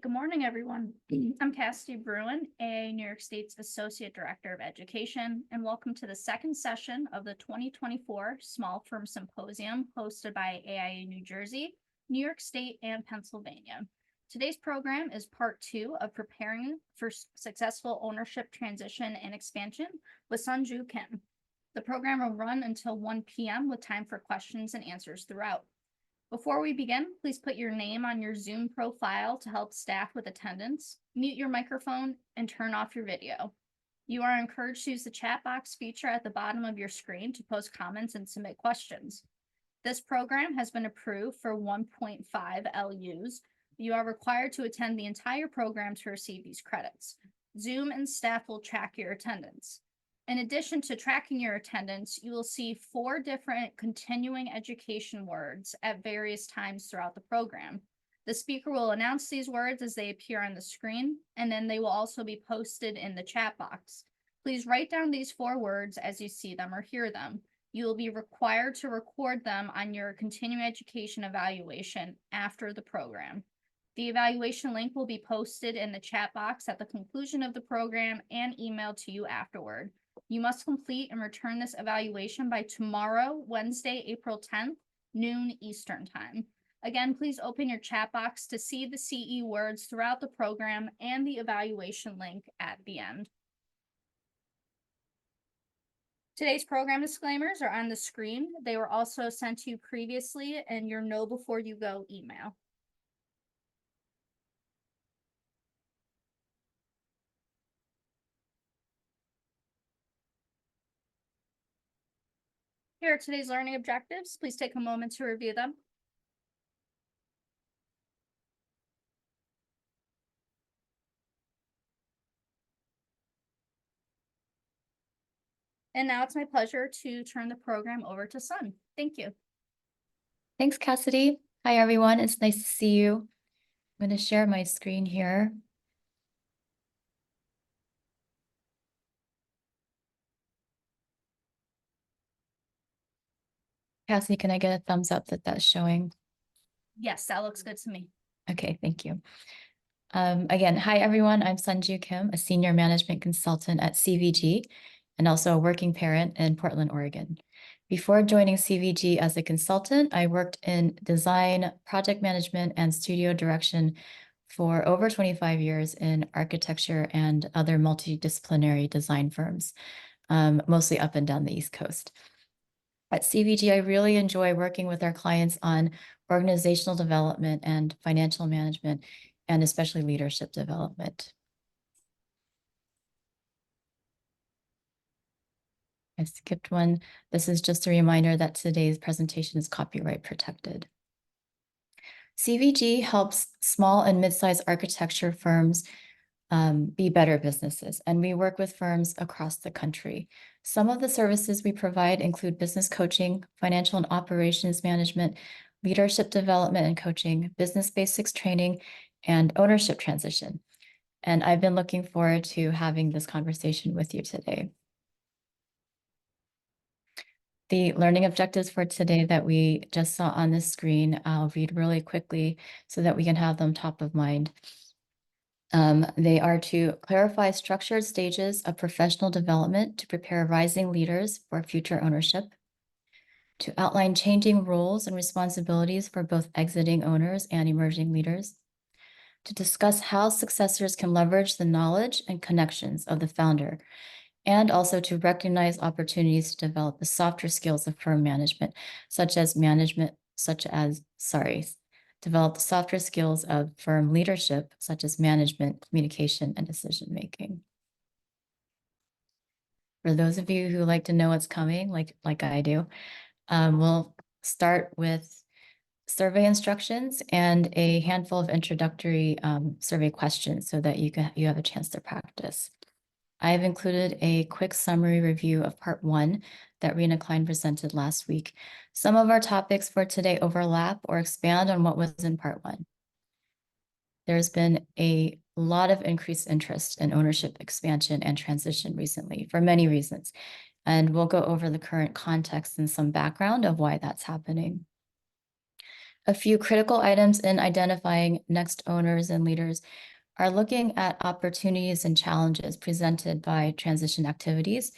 Good morning, everyone. I'm Cassidy Bruin, a New York State's Associate Director of Education, and welcome to the second session of the 2024 Small Firm Symposium hosted by AIA New Jersey, New York State, and Pennsylvania. Today's program is part 2 of preparing for successful ownership transition and expansion with Sunju Kim. The program will run until 1 p.m. with time for questions and answers throughout. Before we begin, please put your name on your Zoom profile to help staff with attendance, mute your microphone, and turn off your video. You are encouraged to use the chat box feature at the bottom of your screen to post comments and submit questions. This program has been approved for 1.5 LUs. You are required to attend the entire program to receive these credits. Zoom and staff will track your attendance. In addition to tracking your attendance, you will see 4 different continuing education words at various times throughout the program. The speaker will announce these words as they appear on the screen, and then they will also be posted in the chat box. Please write down these 4 words as you see them or hear them. You will be required to record them on your continuing education evaluation after the program. The evaluation link will be posted in the chat box at the conclusion of the program and emailed to you afterward. You must complete and return this evaluation by tomorrow, Wednesday, April 10th, noon Eastern Time. Again, please open your chat box to see the CE words throughout the program and the evaluation link at the end. Today's program disclaimers are on the screen. They were also sent to you previously in your Know Before You Go email. Here are today's learning objectives. Please take a moment to review them. And now it's my pleasure to turn the program over to Sun. Thank you. Thanks, Cassidy. Hi, everyone. It's nice to see you. I'm going to share my screen here. Cassidy, can I get a thumbs up that that's showing? Yes, that looks good to me. Okay, thank you. Again, hi, everyone. I'm Sunju Kim, a senior management consultant at CVG and also a working parent in Portland, Oregon. Before joining CVG as a consultant, I worked in design, project management, and studio direction for over 25 years in architecture and other multidisciplinary design firms, mostly up and down the East Coast. At CVG, I really enjoy working with our clients on organizational development and financial management, and especially leadership development. I skipped one. This is just a reminder that today's presentation is copyright protected. CVG helps small and mid-sized architecture firms be better businesses, and we work with firms across the country. Some of the services we provide include business coaching, financial and operations management, leadership development and coaching, business basics training, and ownership transition. And I've been looking forward to having this conversation with you today. The learning objectives for today that we just saw on the screen, I'll read really quickly so that we can have them top of mind. They are to clarify structured stages of professional development to prepare rising leaders for future ownership, to outline changing roles and responsibilities for both exiting owners and emerging leaders, to discuss how successors can leverage the knowledge and connections of the founder, and also to recognize opportunities to develop the softer skills of firm management, develop the softer skills of firm leadership, such as management, communication, and decision-making. For those of you who like to know what's coming, like I do, we'll start with survey instructions and a handful of introductory survey questions so that you have a chance to practice. I have included a quick summary review of part 1 that Rena Klein presented last week. Some of our topics for today overlap or expand on what was in part 1. There's been a lot of increased interest in ownership expansion and transition recently for many reasons, and we'll go over the current context and some background of why that's happening. A few critical items in identifying next owners and leaders are looking at opportunities and challenges presented by transition activities,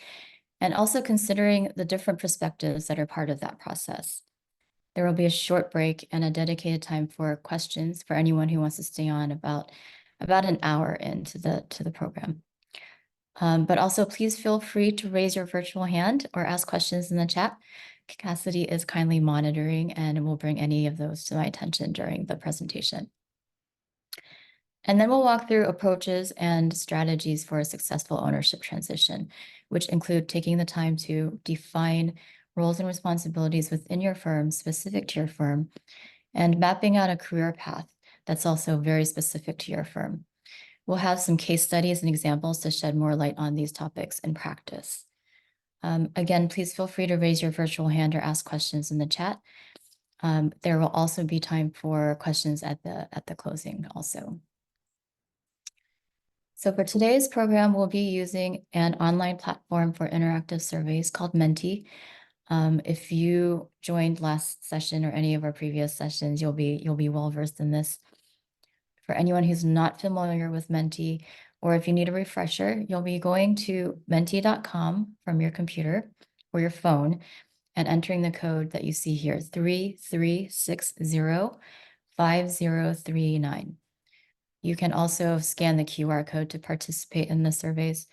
and also considering the different perspectives that are part of that process. There will be a short break and a dedicated time for questions for anyone who wants to stay on about an hour into the program. But also please feel free to raise your virtual hand or ask questions in the chat. Cassidy is kindly monitoring and will bring any of those to my attention during the presentation. And then we'll walk through approaches and strategies for a successful ownership transition, which include taking the time to define roles and responsibilities within your firm, specific to your firm, and mapping out a career path that's also very specific to your firm. We'll have some case studies and examples to shed more light on these topics in practice. Again, please feel free to raise your virtual hand or ask questions in the chat. There will also be time for questions at the closing also. So for today's program, we'll be using an online platform for interactive surveys called Menti. If you joined last session or any of our previous sessions, you'll be well versed in this. For anyone who's not familiar with Menti, or if you need a refresher, you'll be going to menti.com from your computer or your phone and entering the code that you see here, 33605039. You can also scan the QR code to participate in the surveys.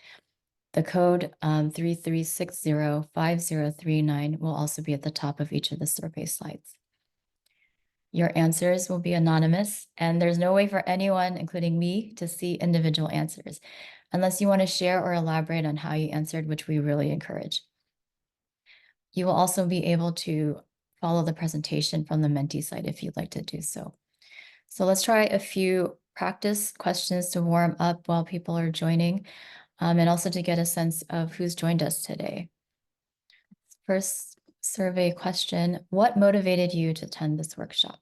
The code 33605039 will also be at the top of each of the survey slides. Your answers will be anonymous, and there's no way for anyone, including me, to see individual answers, unless you want to share or elaborate on how you answered, which we really encourage. You will also be able to follow the presentation from the Menti site if you'd like to do so. So let's try a few practice questions to warm up while people are joining, and also to get a sense of who's joined us today. First survey question, what motivated you to attend this workshop?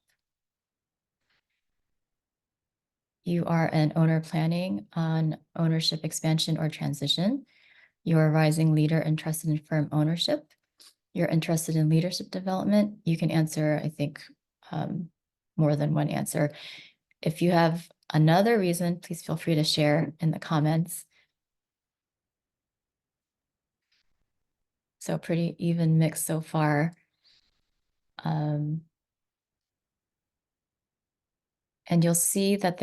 You are an owner planning on ownership expansion or transition. You're a rising leader interested in firm ownership. You're interested in leadership development. You can answer, I think, more than one answer. If you have another reason, please feel free to share in the comments. So pretty even mix so far. And you'll see that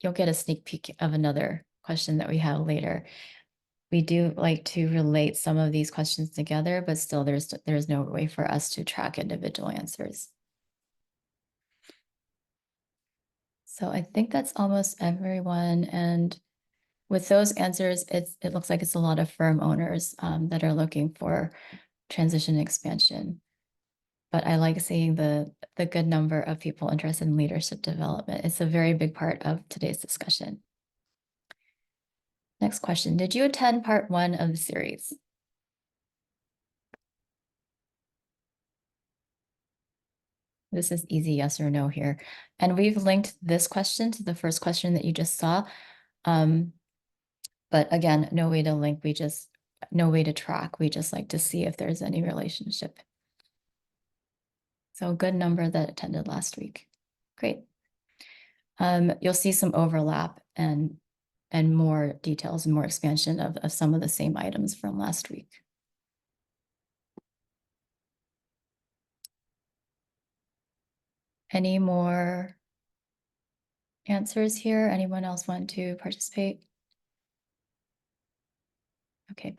you'll get a sneak peek of another question that we have later. We do like to relate some of these questions together, but still there's no way for us to track individual answers. So I think that's almost everyone. And with those answers, it looks like it's a lot of firm owners that are looking for transition expansion. But I like seeing the good number of people interested in leadership development. It's a very big part of today's discussion. Next question, did you attend part 1 of the series? This is easy yes or no here. And we've linked this question to the first question that you just saw. But again, no way to link, no way to track. We just like to see if there's any relationship. So a good number that attended last week. Great. You'll see some overlap and more details and more expansion of some of the same items from last week. Any more answers here? Anyone else want to participate? Okay,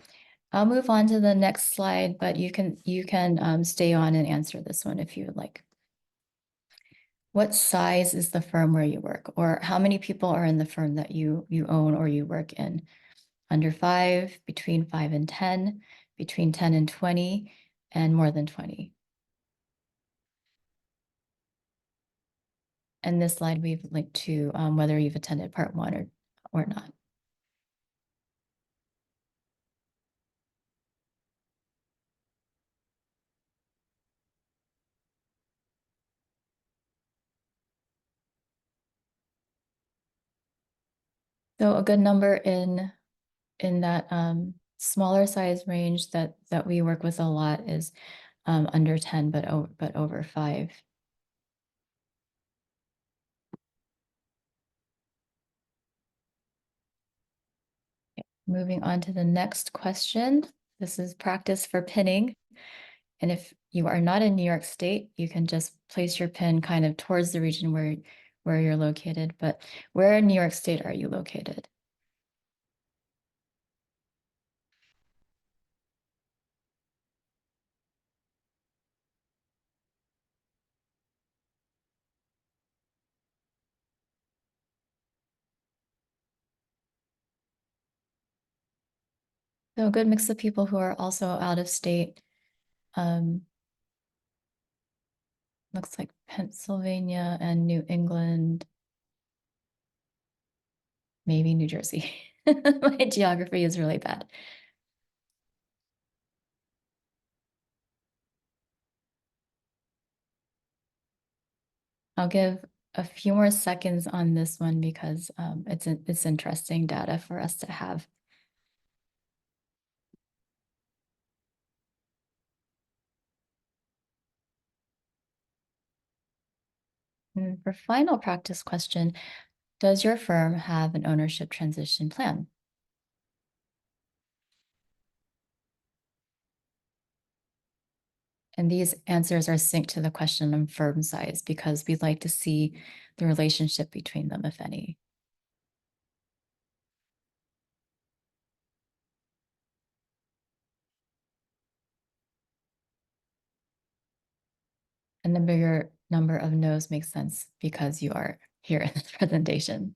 I'll move on to the next slide, but you can stay on and answer this one if you would like. What size is the firm where you work, or how many people are in the firm that you own or you work in? Under 5, between 5 and 10, between 10 and 20, and more than 20. And this slide we've linked to whether you've attended part 1 or not. So a good number in that smaller size range that we work with a lot is under 10, but over 5. Moving on to the next question. This is practice for pinning. And if you are not in New York State, you can just place your pin kind of towards the region where you're located. But where in New York State are you located? So a good mix of people who are also out of state. Looks like Pennsylvania and New England, maybe New Jersey. My geography is really bad. I'll give a few more seconds on this one because it's interesting data for us to have. And for final practice question, does your firm have an ownership transition plan? And these answers are synced to the question on firm size because we'd like to see the relationship between them, if any. And the bigger number of no's makes sense because you are here in this presentation.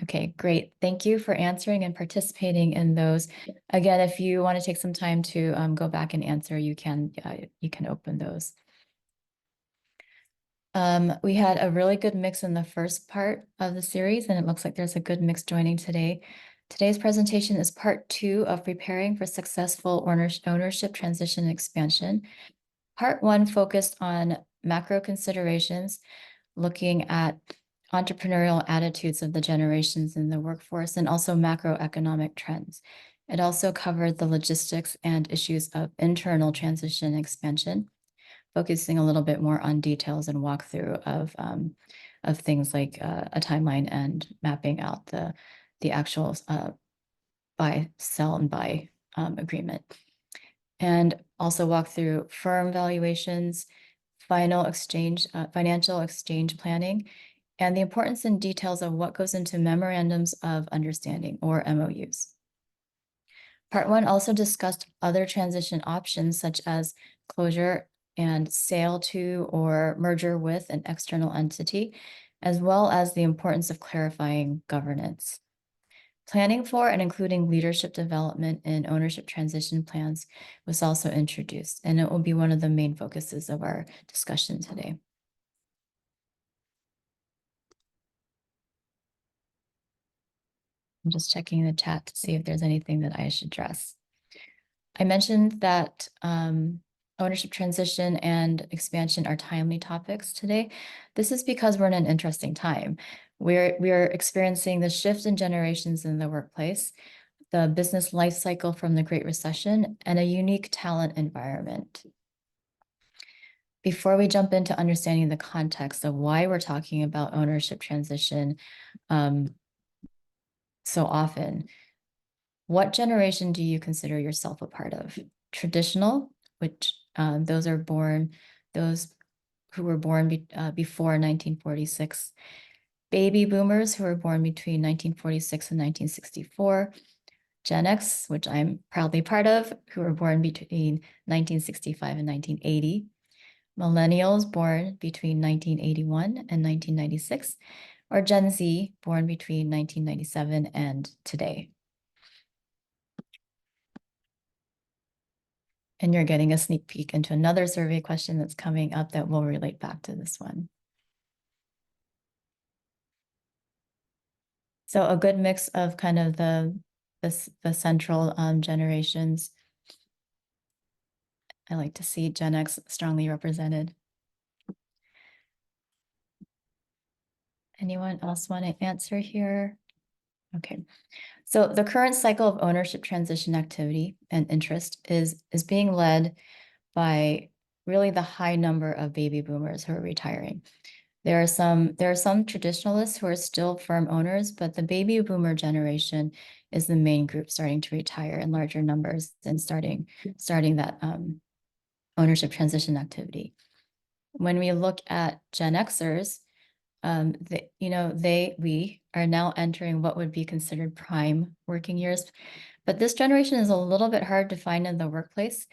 Okay, great. Thank you for answering and participating in those. Again, if you want to take some time to go back and answer, you can open those. We had a really good mix in the first part of the series, and it looks like there's a good mix joining today. Today's presentation is part 2 of preparing for successful ownership transition and expansion. Part 1 focused on macro considerations, looking at entrepreneurial attitudes of the generations in the workforce and also macroeconomic trends. It also covered the logistics and issues of internal transition and expansion, focusing a little bit more on details and walkthrough of things like a timeline and mapping out the actual buy, sell, and buy agreement. And also walk through firm valuations, financial exchange planning, and the importance and details of what goes into memorandums of understanding or MOUs. Part 1 also discussed other transition options such as closure and sale to or merger with an external entity, as well as the importance of clarifying governance. Planning for and including leadership development in ownership transition plans was also introduced, and it will be one of the main focuses of our discussion today. I'm just checking the chat to see if there's anything that I should address. I mentioned that ownership transition and expansion are timely topics today. This is because we're in an interesting time. We're experiencing the shift in generations in the workplace, the business life cycle from the Great Recession, and a unique talent environment. Before we jump into understanding the context of why we're talking about ownership transition so often, what generation do you consider yourself a part of? Traditional, which those who were born before 1946. Baby boomers who were born between 1946 and 1964. Gen X, which I'm proudly part of, who were born between 1965 and 1980. Millennials born between 1981 and 1996, or Gen Z born between 1997 and today. And you're getting a sneak peek into another survey question that's coming up that will relate back to this one. So a good mix of kind of the central generations. I like to see Gen X strongly represented. Anyone else want to answer here? Okay. So the current cycle of ownership transition activity and interest is being led by really the high number of baby boomers who are retiring. There are some traditionalists who are still firm owners, but the baby boomer generation is the main group starting to retire in larger numbers and starting that ownership transition activity. When we look at Gen Xers, we are now entering what would be considered prime working years, but this generation is a little bit hard to find in the workplace.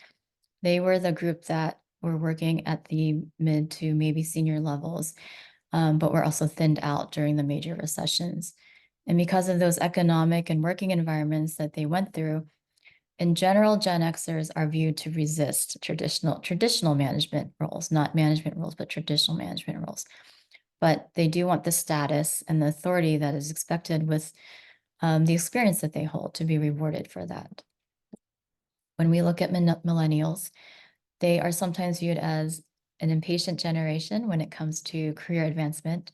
They were the group that were working at the mid to maybe senior levels, but were also thinned out during the major recessions. And because of those economic and working environments that they went through, in general, Gen Xers are viewed to resist traditional management roles, not management roles, but traditional management roles. But they do want the status and the authority that is expected with the experience that they hold to be rewarded for that. When we look at millennials, they are sometimes viewed as an impatient generation when it comes to career advancement.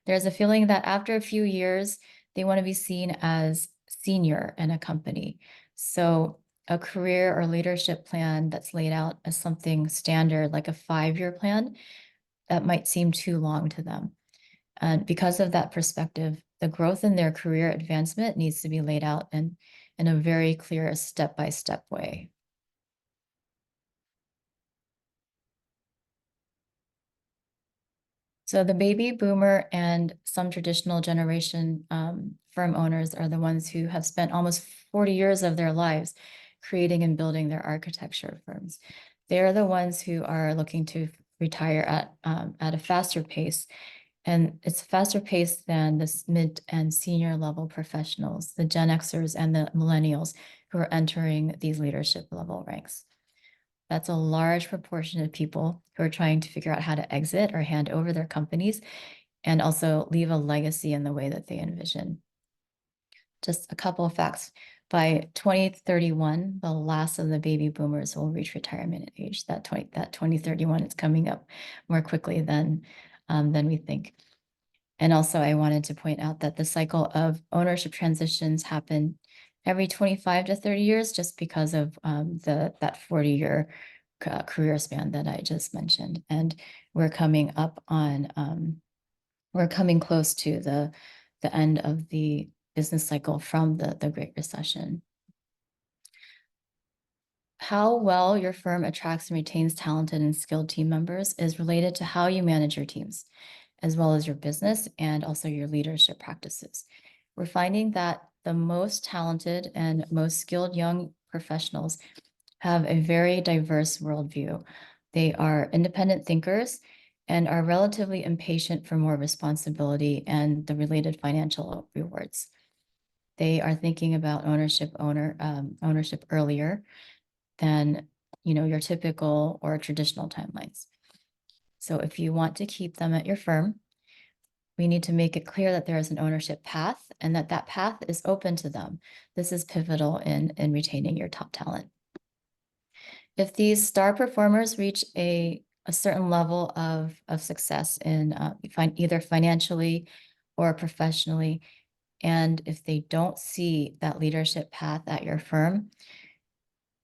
There's a feeling that after a few years, they want to be seen as senior in a company. So a career or leadership plan that's laid out as something standard, like a 5-year plan, that might seem too long to them. And because of that perspective, the growth in their career advancement needs to be laid out in a very clear step-by-step way. So the baby boomer and some traditional generation firm owners are the ones who have spent almost 40 years of their lives creating and building their architecture firms. They're the ones who are looking to retire at a faster pace. And it's faster pace than the mid and senior level professionals, the Gen Xers and the millennials who are entering these leadership level ranks. That's a large proportion of people who are trying to figure out how to exit or hand over their companies and also leave a legacy in the way that they envision. Just a couple of facts. By 2031, the last of the baby boomers will reach retirement age. That 2031 is coming up more quickly than we think. And also, I wanted to point out that the cycle of ownership transitions happen every 25 to 30 years, just because of that 40-year career span that I just mentioned. And we're coming up on, we're coming close to the end of the business cycle from the Great Recession. How well your firm attracts and retains talented and skilled team members is related to how you manage your teams, as well as your business and also your leadership practices. We're finding that the most talented and most skilled young professionals have a very diverse worldview. They are independent thinkers and are relatively impatient for more responsibility and the related financial rewards. They are thinking about ownership earlier than your typical or traditional timelines. So if you want to keep them at your firm, we need to make it clear that there is an ownership path and that path is open to them. This is pivotal in retaining your top talent. If these star performers reach a certain level of success in either financially or professionally, and if they don't see that leadership path at your firm,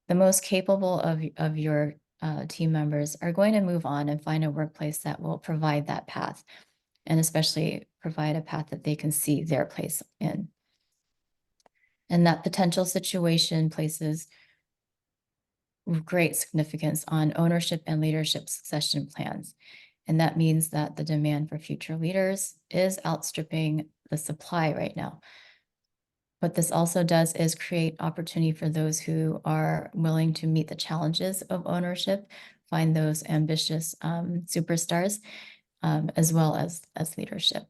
the most capable of your team members are going to move on and find a workplace that will provide that path, and especially provide a path that they can see their place in. And that potential situation places great significance on ownership and leadership succession plans. And that means that the demand for future leaders is outstripping the supply right now. What this also does is create opportunity for those who are willing to meet the challenges of ownership, find those ambitious superstars, as well as leadership.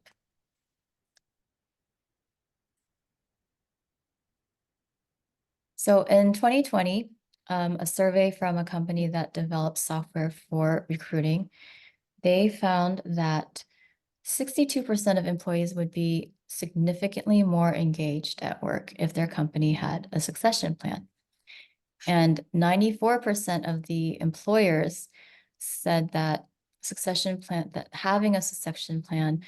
So in 2020, a survey from a company that develops software for recruiting, they found that 62% of employees would be significantly more engaged at work if their company had a succession plan. And 94% of the employers said that having a succession plan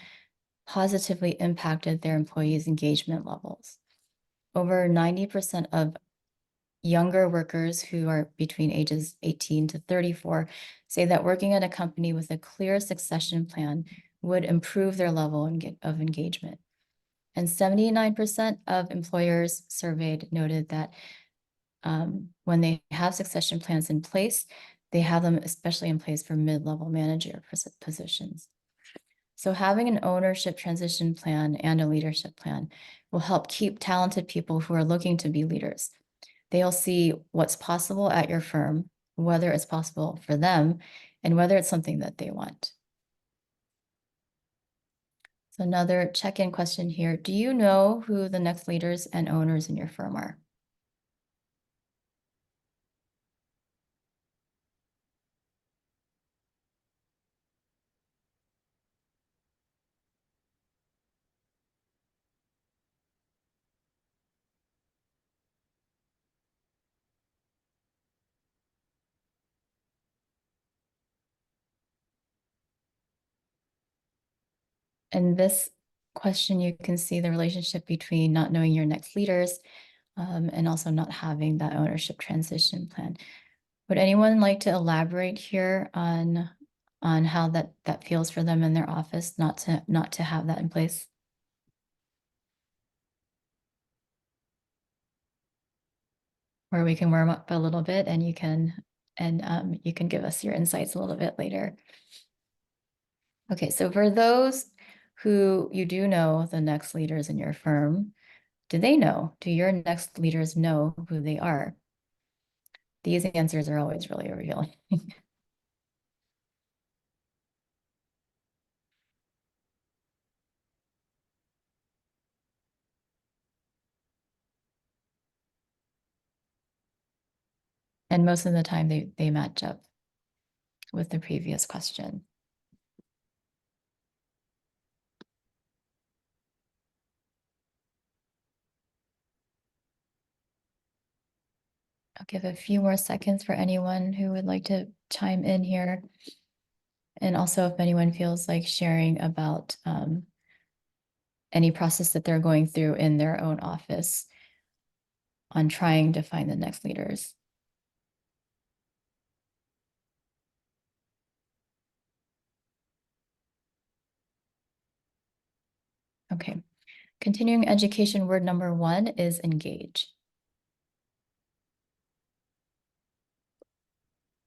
positively impacted their employees' engagement levels. Over 90% of younger workers who are between ages 18 to 34 say that working at a company with a clear succession plan would improve their level of engagement. And 79% of employers surveyed noted that when they have succession plans in place, they have them especially in place for mid-level manager positions. So having an ownership transition plan and a leadership plan will help keep talented people who are looking to be leaders. They'll see what's possible at your firm, whether it's possible for them, and whether it's something that they want. So another check-in question here. Do you know who the next leaders and owners in your firm are? In this question, you can see the relationship between not knowing your next leaders and also not having that ownership transition plan. Would anyone like to elaborate here on how that feels for them in their office not to have that in place? Or we can warm up a little bit and you can give us your insights a little bit later. Okay, so for those who you do know the next leaders in your firm, do your next leaders know who they are? These answers are always really revealing. And most of the time they match up with the previous question. I'll give a few more seconds for anyone who would like to chime in here. And also if anyone feels like sharing about any process that they're going through in their own office on trying to find the next leaders. Okay, continuing education word number 1 is engage.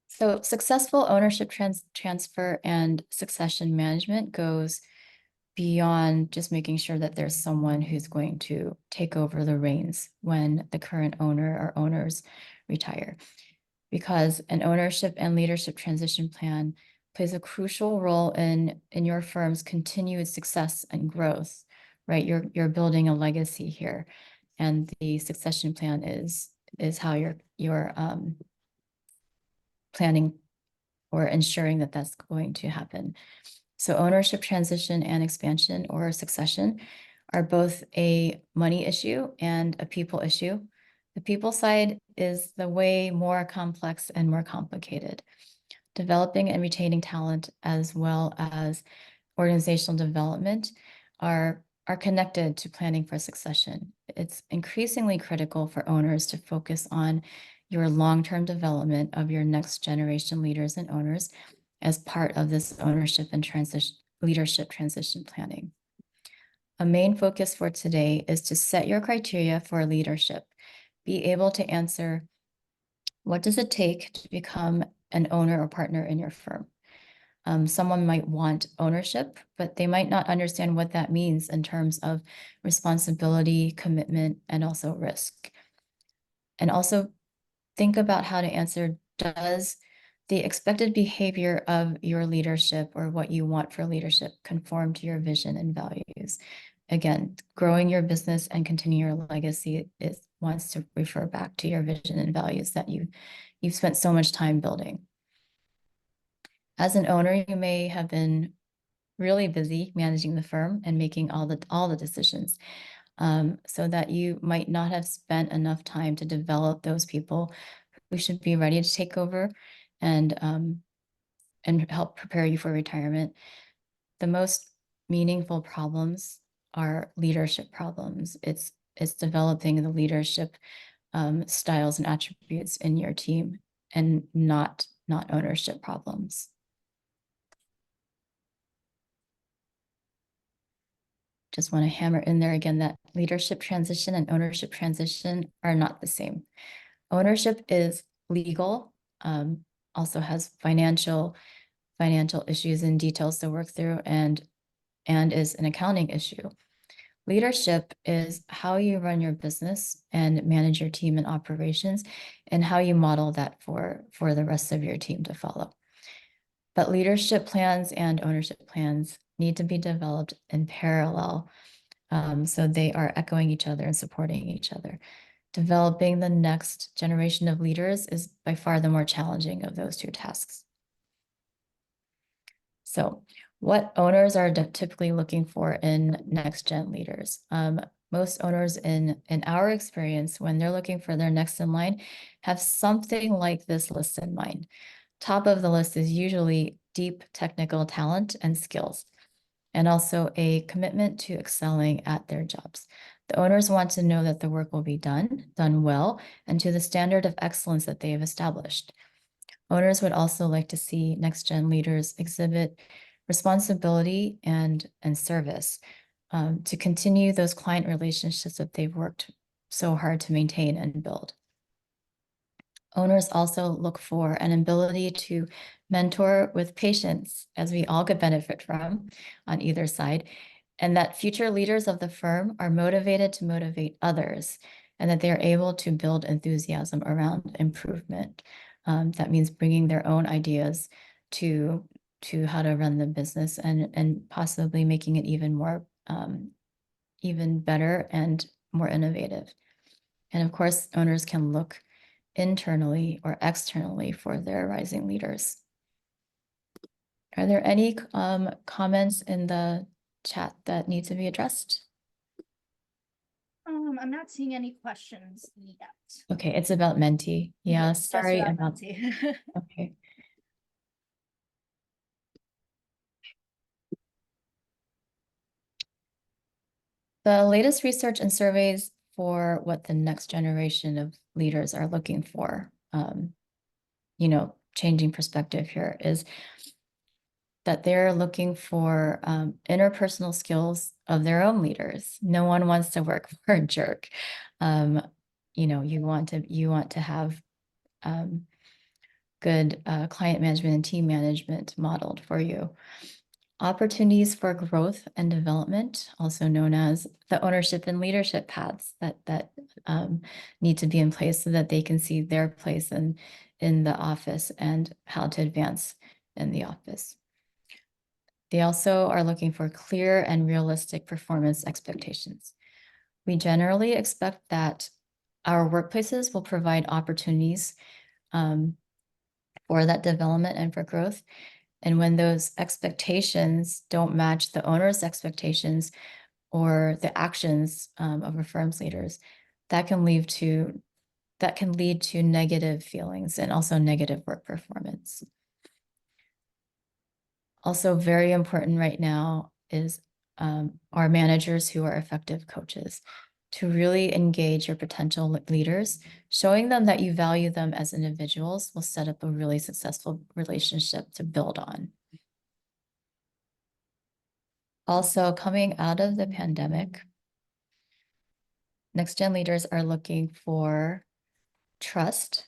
So successful ownership transfer and succession management goes beyond just making sure that there's someone who's going to take over the reins when the current owner or owners retire. Because an ownership and leadership transition plan plays a crucial role in your firm's continued success and growth, right? You're building a legacy here, and the succession plan is how you're planning or ensuring that that's going to happen. So ownership transition and expansion or succession are both a money issue and a people issue. The people side is the way more complex and more complicated. Developing and retaining talent as well as organizational development are connected to planning for succession. It's increasingly critical for owners to focus on your long-term development of your next generation leaders and owners as part of this ownership and leadership transition planning. A main focus for today is to set your criteria for leadership. Be able to answer, what does it take to become an owner or partner in your firm? Someone might want ownership, but they might not understand what that means in terms of responsibility, commitment, and also risk. And also think about how to answer, does the expected behavior of your leadership or what you want for leadership conform to your vision and values? Again, growing your business and continuing your legacy wants to refer back to your vision and values that you've spent so much time building. As an owner, you may have been really busy managing the firm and making all the decisions, so that you might not have spent enough time to develop those people who should be ready to take over and help prepare you for retirement. The most meaningful problems are leadership problems. It's developing the leadership styles and attributes in your team, and not ownership problems. just want to hammer in there again that leadership transition and ownership transition are not the same. Ownership is legal, also has financial issues and details to work through, and is an accounting issue. Leadership is how you run your business and manage your team and operations, and how you model that for the rest of your team to follow. But leadership plans and ownership plans need to be developed in parallel, so they are echoing each other and supporting each other. Developing the next generation of leaders is by far the more challenging of those two tasks. So what owners are typically looking for in next gen leaders? Most owners in our experience, when they're looking for their next in line, have something like this list in mind. Top of the list is usually deep technical talent and skills, and also a commitment to excelling at their jobs. The owners want to know that the work will be done well, and to the standard of excellence that they have established. Owners would also like to see next-gen leaders exhibit responsibility and service, to continue those client relationships that they've worked so hard to maintain and build. Owners also look for an ability to mentor with patience, as we all could benefit from on either side, and that future leaders of the firm are motivated to motivate others, and that they are able to build enthusiasm around improvement. That means bringing their own ideas to how to run the business, and possibly making it even more even better and more innovative. And of course, owners can look internally or externally for their rising leaders. Are there any comments in the chat that need to be addressed? I'm not seeing any questions yet. Okay, it's about Menti. Yeah, Yes, just sorry about about. Menti. Okay. The latest research and surveys for what the next generation of leaders are looking for, changing perspective here, is that they're looking for interpersonal skills of their own leaders. No one wants to work for a jerk. You want to have good client management and team management modeled for you. Opportunities for growth and development, also known as the ownership and leadership paths that need to be in place so that they can see their place in the office and how to advance in the office. They also are looking for clear and realistic performance expectations. We generally expect that our workplaces will provide opportunities for that development and for growth. And when those expectations don't match the owner's expectations or the actions of a firm's leaders, that can lead to negative feelings and also negative work performance. Also very important right now is our managers who are effective coaches, to really engage your potential leaders. Showing them that you value them as individuals will set up a really successful relationship to build on. Also, coming out of the pandemic, next-gen leaders are looking for trust,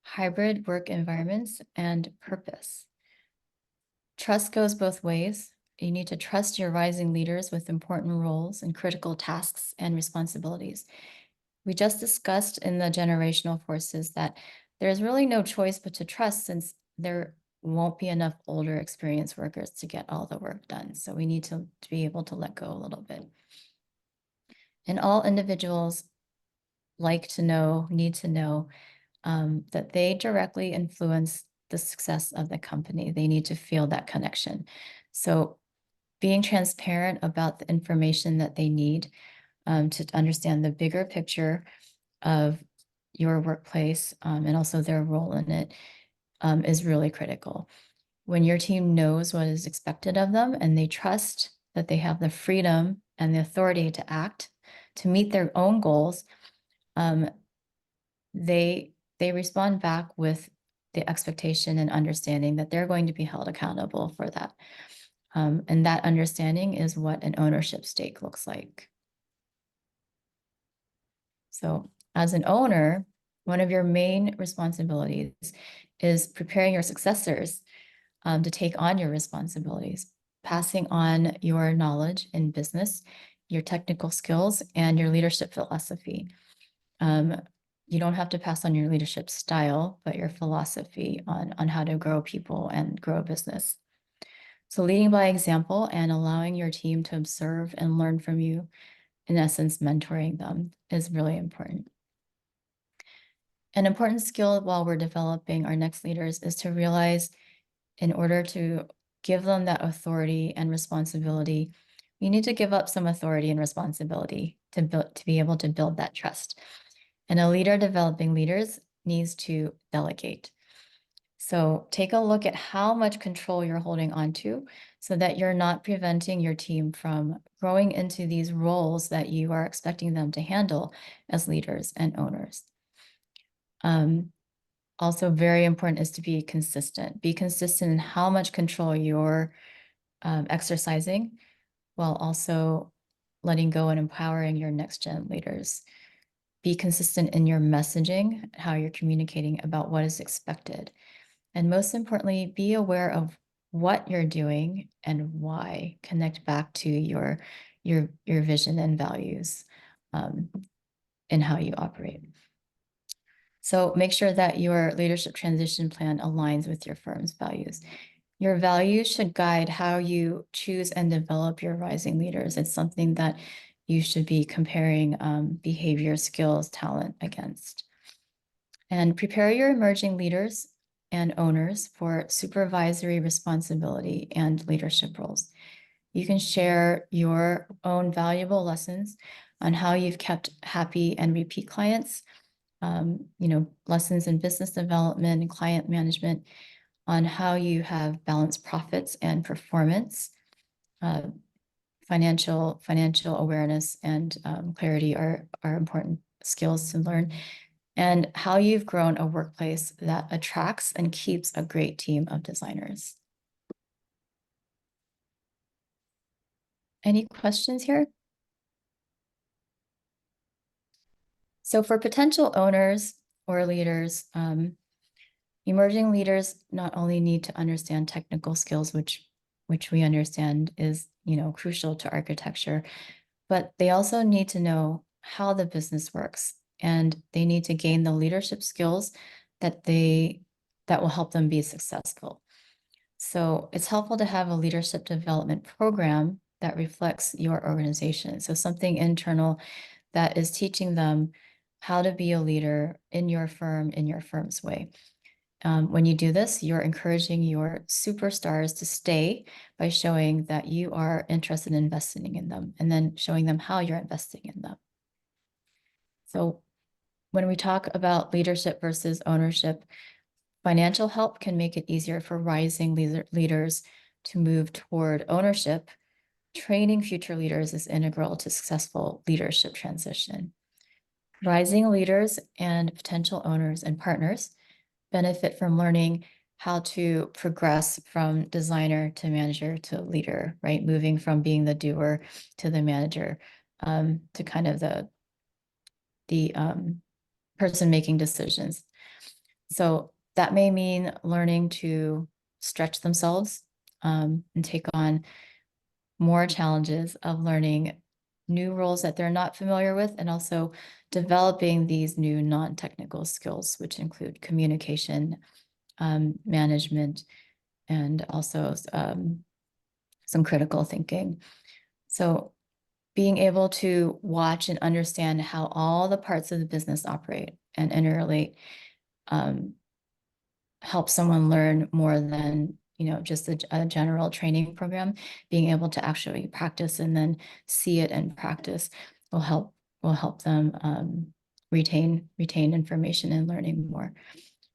hybrid work environments, and purpose. Trust goes both ways. You need to trust your rising leaders with important roles and critical tasks and responsibilities. We just discussed in the generational forces that there's really no choice but to trust, since there won't be enough older experienced workers to get all the work done. So we need to be able to let go a little bit. And all individuals need to know that they directly influence the success of the company. They need to feel that connection. So being transparent about the information that they need to understand the bigger picture of your workplace and also their role in it is really critical. When your team knows what is expected of them and they trust that they have the freedom and the authority to act to meet their own goals, they respond back with the expectation and understanding that they're going to be held accountable for that. And that understanding is what an ownership stake looks like. So as an owner, one of your main responsibilities is preparing your successors to take on your responsibilities, passing on your knowledge in business, your technical skills, and your leadership philosophy. You don't have to pass on your leadership style, but your philosophy on how to grow people and grow a business. So leading by example and allowing your team to observe and learn from you, in essence, mentoring them, is really important. An important skill while we're developing our next leaders is to realize, in order to give them that authority and responsibility, you need to give up some authority and responsibility to be able to build that trust. And a leader developing leaders needs to delegate. So take a look at how much control you're holding on to so that you're not preventing your team from growing into these roles that you are expecting them to handle as leaders and owners. Also very important is to be consistent. Be consistent in how much control you're exercising, while also letting go and empowering your next gen leaders. Be consistent in your messaging, how you're communicating about what is expected. And most importantly, be aware of what you're doing and why. Connect back to your vision and values in how you operate. So make sure that your leadership transition plan aligns with your firm's values. Your values should guide how you choose and develop your rising leaders. It's something that you should be comparing behavior, skills, talent against. And prepare your emerging leaders and owners for supervisory responsibility and leadership roles. You can share your own valuable lessons on how you've kept happy and repeat clients, lessons in business development and client management, on how you have balanced profits and performance. Financial awareness and clarity are important skills to learn, and how you've grown a workplace that attracts and keeps a great team of designers. Any questions here? So for potential owners or leaders, emerging leaders not only need to understand technical skills, which we understand is, crucial to architecture, but they also need to know how the business works, and they need to gain the leadership skills that will help them be successful. So it's helpful to have a leadership development program that reflects your organization. So something internal that is teaching them how to be a leader in your firm, in your firm's way. When you do this, you're encouraging your superstars to stay by showing that you are interested in investing in them, and then showing them how you're investing in them. So when we talk about leadership versus ownership, financial help can make it easier for rising leaders to move toward ownership. Training future leaders is integral to successful leadership transition. Rising leaders and potential owners and partners benefit from learning how to progress from designer to manager to leader, right? Moving from being the doer to the manager, to kind of the person making decisions. So that may mean learning to stretch themselves and take on more challenges of learning new roles that they're not familiar with, and also developing these new non-technical skills, which include communication, management, and also some critical thinking. So being able to watch and understand how all the parts of the business operate and interrelate helps someone learn more than just a general training program. Being able to actually practice and then see it in practice will help them retain information and learning more.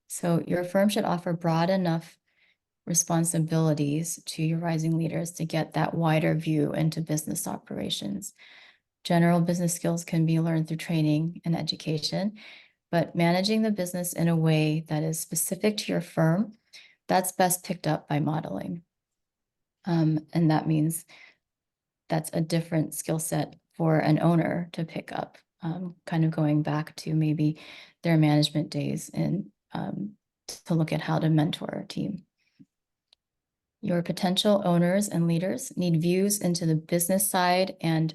So your firm should offer broad enough responsibilities to your rising leaders to get that wider view into business operations. General business skills can be learned through training and education, but managing the business in a way that is specific to your firm, that's best picked up by modeling. And that means that's a different skill set for an owner to pick up, kind of going back to maybe their management days and to look at how to mentor a team. Your potential owners and leaders need views into the business side and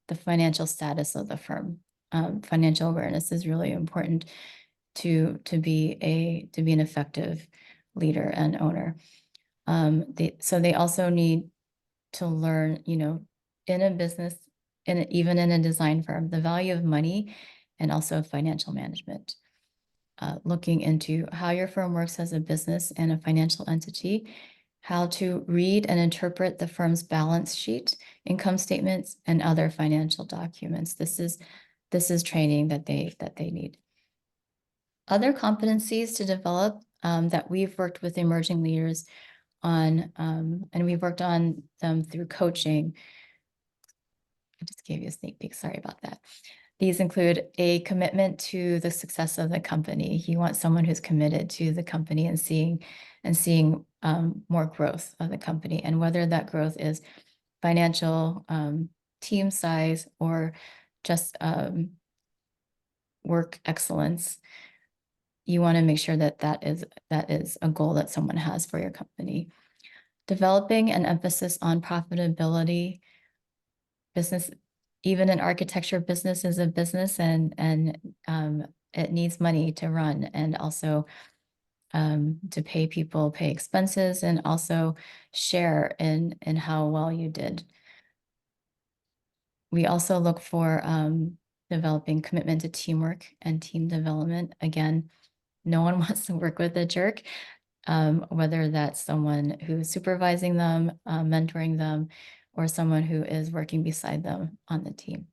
the financial status of the firm. Financial awareness is really important to be an effective leader and owner. So they also need to learn, in a business, even in a design firm, the value of money and also financial management. Looking into how your firm works as a business and a financial entity, how to read and interpret the firm's balance sheet, income statements, and other financial documents. This is training that they need. Other competencies to develop that we've worked with emerging leaders on, and we've worked on them through coaching. I just gave you a sneak peek, sorry about that. These include a commitment to the success of the company. You want someone who's committed to the company and seeing more growth of the company, and whether that growth is financial, team size, or just work excellence. You want to make sure that is a goal that someone has for your company. Developing an emphasis on profitability. Business, even an architecture business, is a business, and it needs money to run, and also to pay people, pay expenses, and also share in how well you did. We also look for developing commitment to teamwork and team development. Again, no one wants to work with a jerk, whether that's someone who's supervising them, mentoring them, or someone who is working beside them on the team.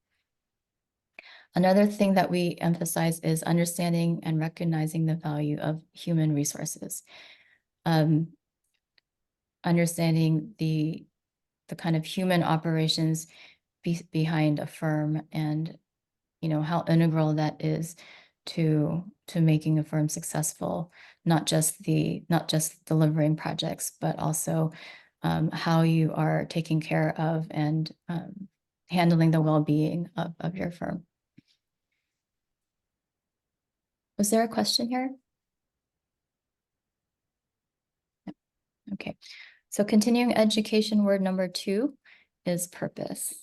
Another thing that we emphasize is understanding and recognizing the value of human resources. Understanding the kind of human operations behind a firm, and how integral that is to making a firm successful, not just delivering projects, but also how you are taking care of and handling the well-being of your firm. Was there a question here? Okay, so continuing education, word number 2 is purpose.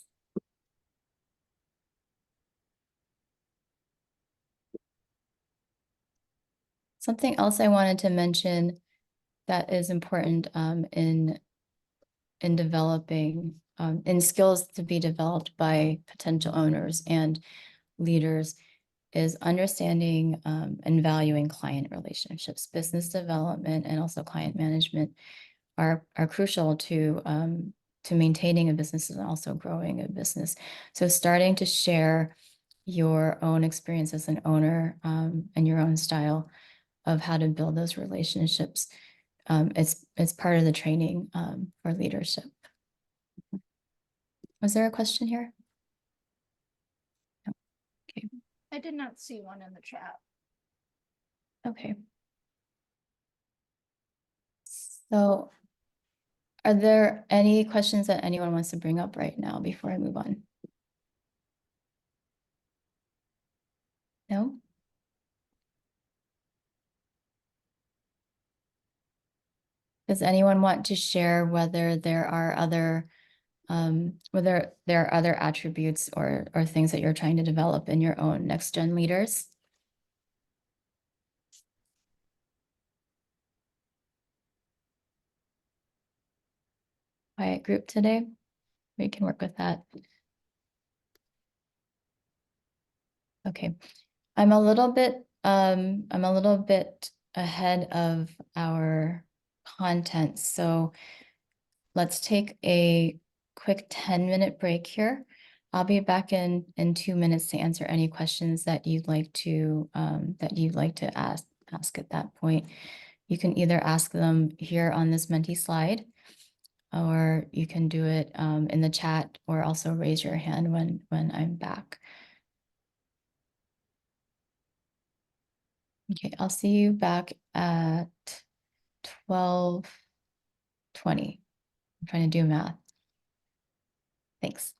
Something else I wanted to mention that is important in developing, in skills to be developed by potential owners and leaders, is understanding and valuing client relationships. Business development and also client management are crucial to maintaining a business and also growing a business. So starting to share your own experience as an owner and your own style of how to build those relationships. It's part of the training for leadership. Was there a question here? No. Okay. I did not see one in the chat. Okay. So are there any questions that anyone wants to bring up right now before I move on? No? Does anyone want to share whether there are other attributes or things that you're trying to develop in your own next gen leaders? Quiet group today. We can work with that. Okay. I'm a little bit ahead of our content, so let's take a quick 10-minute break here. I'll be back in 2 minutes to answer any questions that you'd like to ask at that point. You can either ask them here on this Menti slide, or you can do it in the chat, or also raise your hand when I'm back. Okay, I'll see you back at 12:20. I'm trying to do math. Thanks.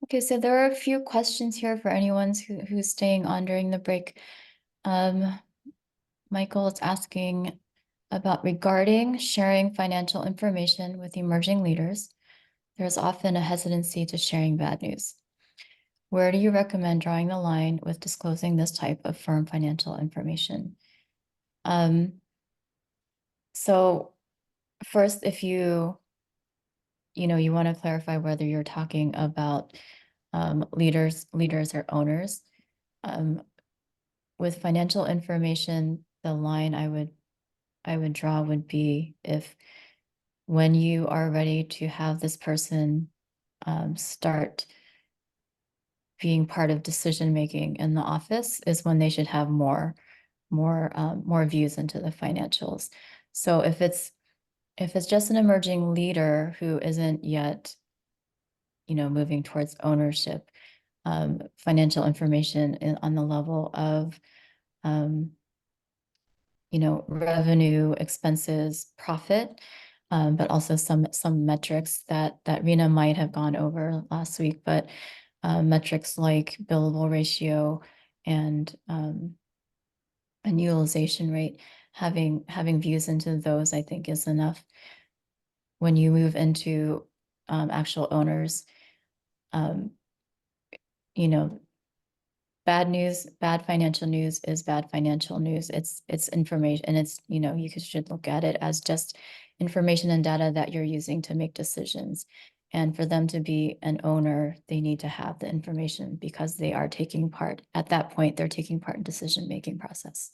Okay, so there are a few questions here for anyone who's staying on during the break. Michael is asking about regarding sharing financial information with emerging leaders. There's often a hesitancy to sharing bad news. Where do you recommend drawing the line with disclosing this type of firm financial information? So first, if you want to clarify whether you're talking about leaders or owners. With financial information, the line I would draw would be if when you are ready to have this person start being part of decision making in the office is when they should have more views into the financials. So if it's just an emerging leader who isn't yet moving towards ownership, financial information on the level of revenue, expenses, profit, but also some metrics that Rena might have gone over last week, but metrics like billable ratio and utilization rate, having views into those, I think, is enough. When you move into actual owners, bad financial news is bad financial news. It's information, and it's, you should look at it as just information and data that you're using to make decisions. And for them to be an owner, they need to have the information because they are taking part. At that point, they're taking part in decision-making process.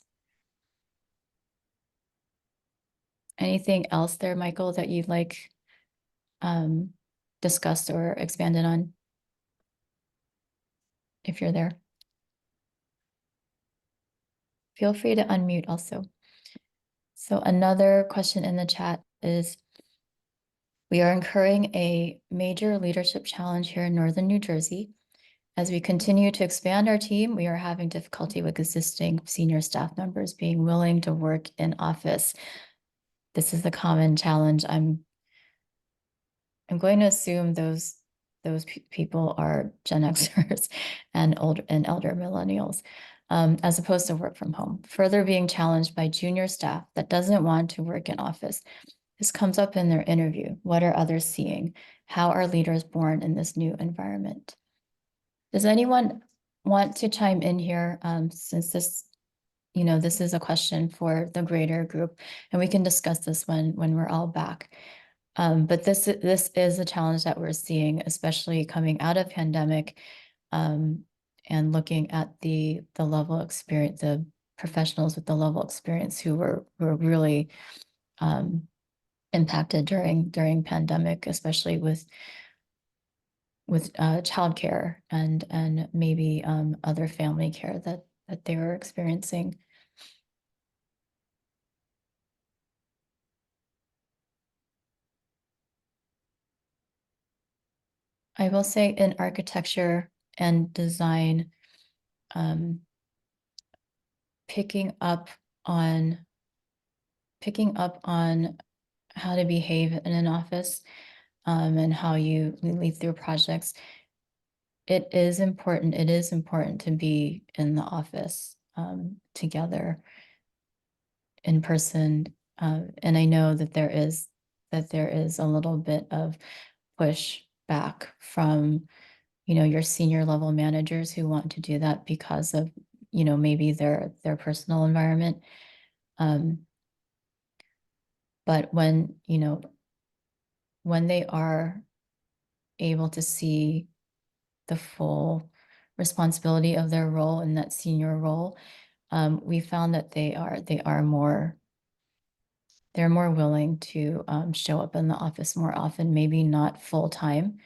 Anything else there, Michael, that you'd like discussed or expanded on? If you're there. Feel free to unmute also. So another question in the chat is, we are incurring a major leadership challenge here in Northern New Jersey. As we continue to expand our team, we are having difficulty with existing senior staff members being willing to work in office. This is the common challenge. I'm going to assume those people are Gen Xers and elder millennials, as opposed to work from home. Further being challenged by junior staff that doesn't want to work in office. This comes up in their interview. What are others seeing? How are leaders born in this new environment? Does anyone want to chime in here, since this is a question for the greater group, and we can discuss this when we're all back. But this is a challenge that we're seeing, especially coming out of pandemic, and looking at the level of experience, the professionals with the level of experience who were really impacted during pandemic, especially with childcare and maybe other family care that they were experiencing. I will say in architecture and design, picking up on how to behave in an office, and how you lead through projects. It is important to be in the office together in person. And I know that there is a little bit of pushback from, your senior level managers who want to do that because of, maybe their personal environment. But when they are able to see the full responsibility of their role in that senior role, we found that they're more willing to show up in the office more often, maybe not full time,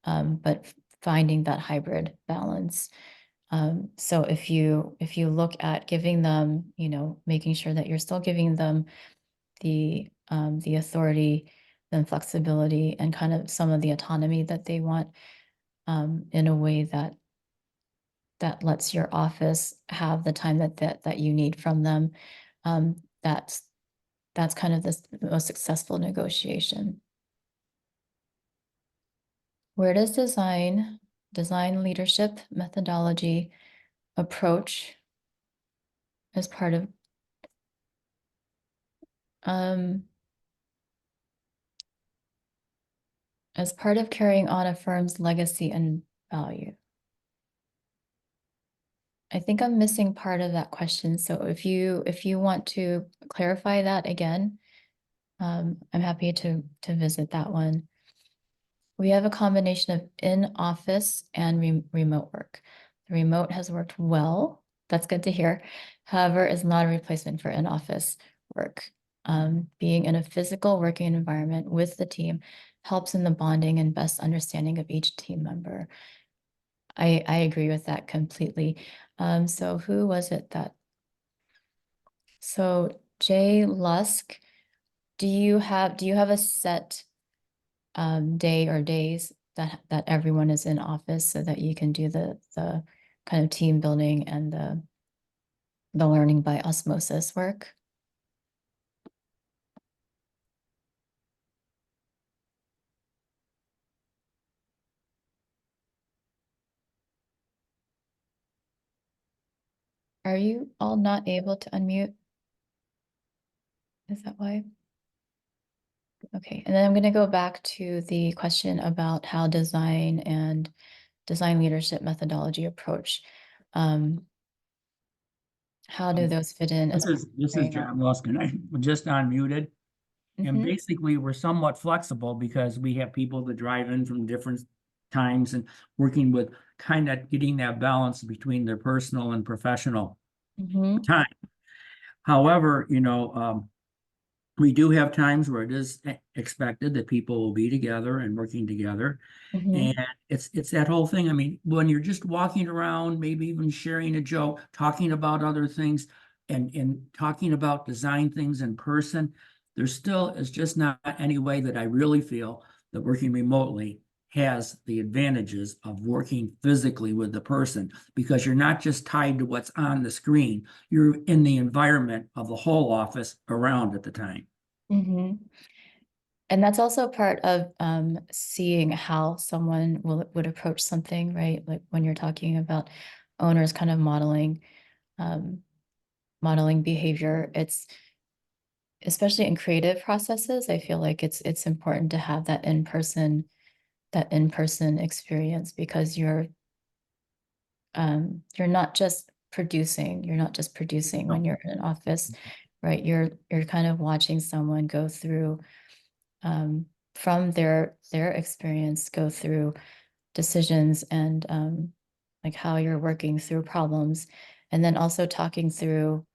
but finding that hybrid balance. So if you look at giving them, making sure that you're still giving them the authority, the flexibility, and kind of some of the autonomy that they want, in a way that lets your office have the time that you need from them, that's kind of the most successful negotiation. Where does design leadership methodology approach as part of carrying on a firm's legacy and value? I think I'm missing part of that question. So if you want to clarify that again, I'm happy to visit that one. We have a combination of in-office and remote work. The remote has worked well. That's good to hear. However, is not a replacement for in-office work. Being in a physical working environment with the team helps in the bonding and best understanding of each team member. I agree with that completely. So who was it that? So Jay Lusk, do you have a set day or days that everyone is in office so that you can do the kind of team building and the learning by osmosis work? Are you all not able to unmute? Is that why? Okay, and then I'm going to go back to the question about how design and design leadership methodology approach. How do those fit in? This is John Luskin. I just unmuted. And basically, we're somewhat flexible because we have people that drive in from different times and working with kind of getting that balance between their personal and professional time. However, We do have times where it is expected that people will be together and working together. Mhm. And it's that whole thing. I mean, when you're just walking around, maybe even sharing a joke, talking about other things and talking about design things in person, there still is just not any way that I really feel that working remotely has the advantages of working physically with the person, because you're not just tied to what's on the screen. You're in the environment of the whole office around at the time. Mhm. And that's also part of seeing how someone would approach something, right? Like when you're talking about owners kind of um, modeling behavior, it's especially in creative processes, I feel like it's important to have that in-person experience, because you're not just producing when you're in an office, right? You're kind of watching someone go through from their experience, go through decisions and like how you're working through problems, and then also talking through,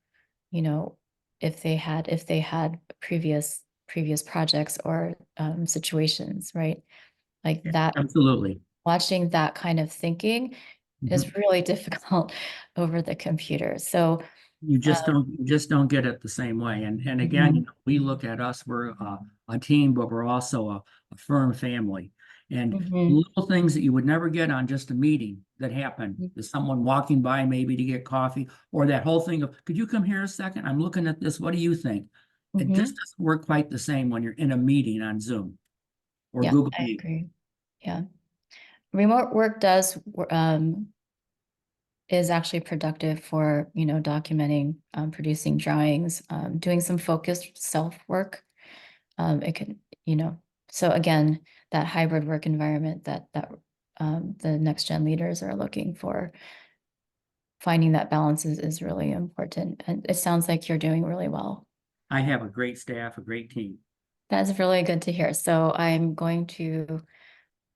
you know, if they had previous projects or situations, right? Like that, Absolutely. watching that kind of thinking Mhm. is really difficult over the computer. So, You uh, just don't get it the same way. And again, mhm, we look at us, we're a team, but we're also a firm family. And mhm, little things that you would never get on just a meeting that happen. There's someone walking by maybe to get coffee, or that whole thing of, could you come here a second? I'm looking at this. What do you think? It just mhm. doesn't work quite the same when you're in a meeting on Zoom or Yeah, Google I Meet. agree. Yeah. Remote work is actually productive for, documenting, producing drawings, doing some focused self work. It can, so again, that hybrid work environment that the next gen leaders are looking for, finding that balance is really important. And it sounds like you're doing really well. I have a great staff, a great team. That's really good to hear. So I'm going to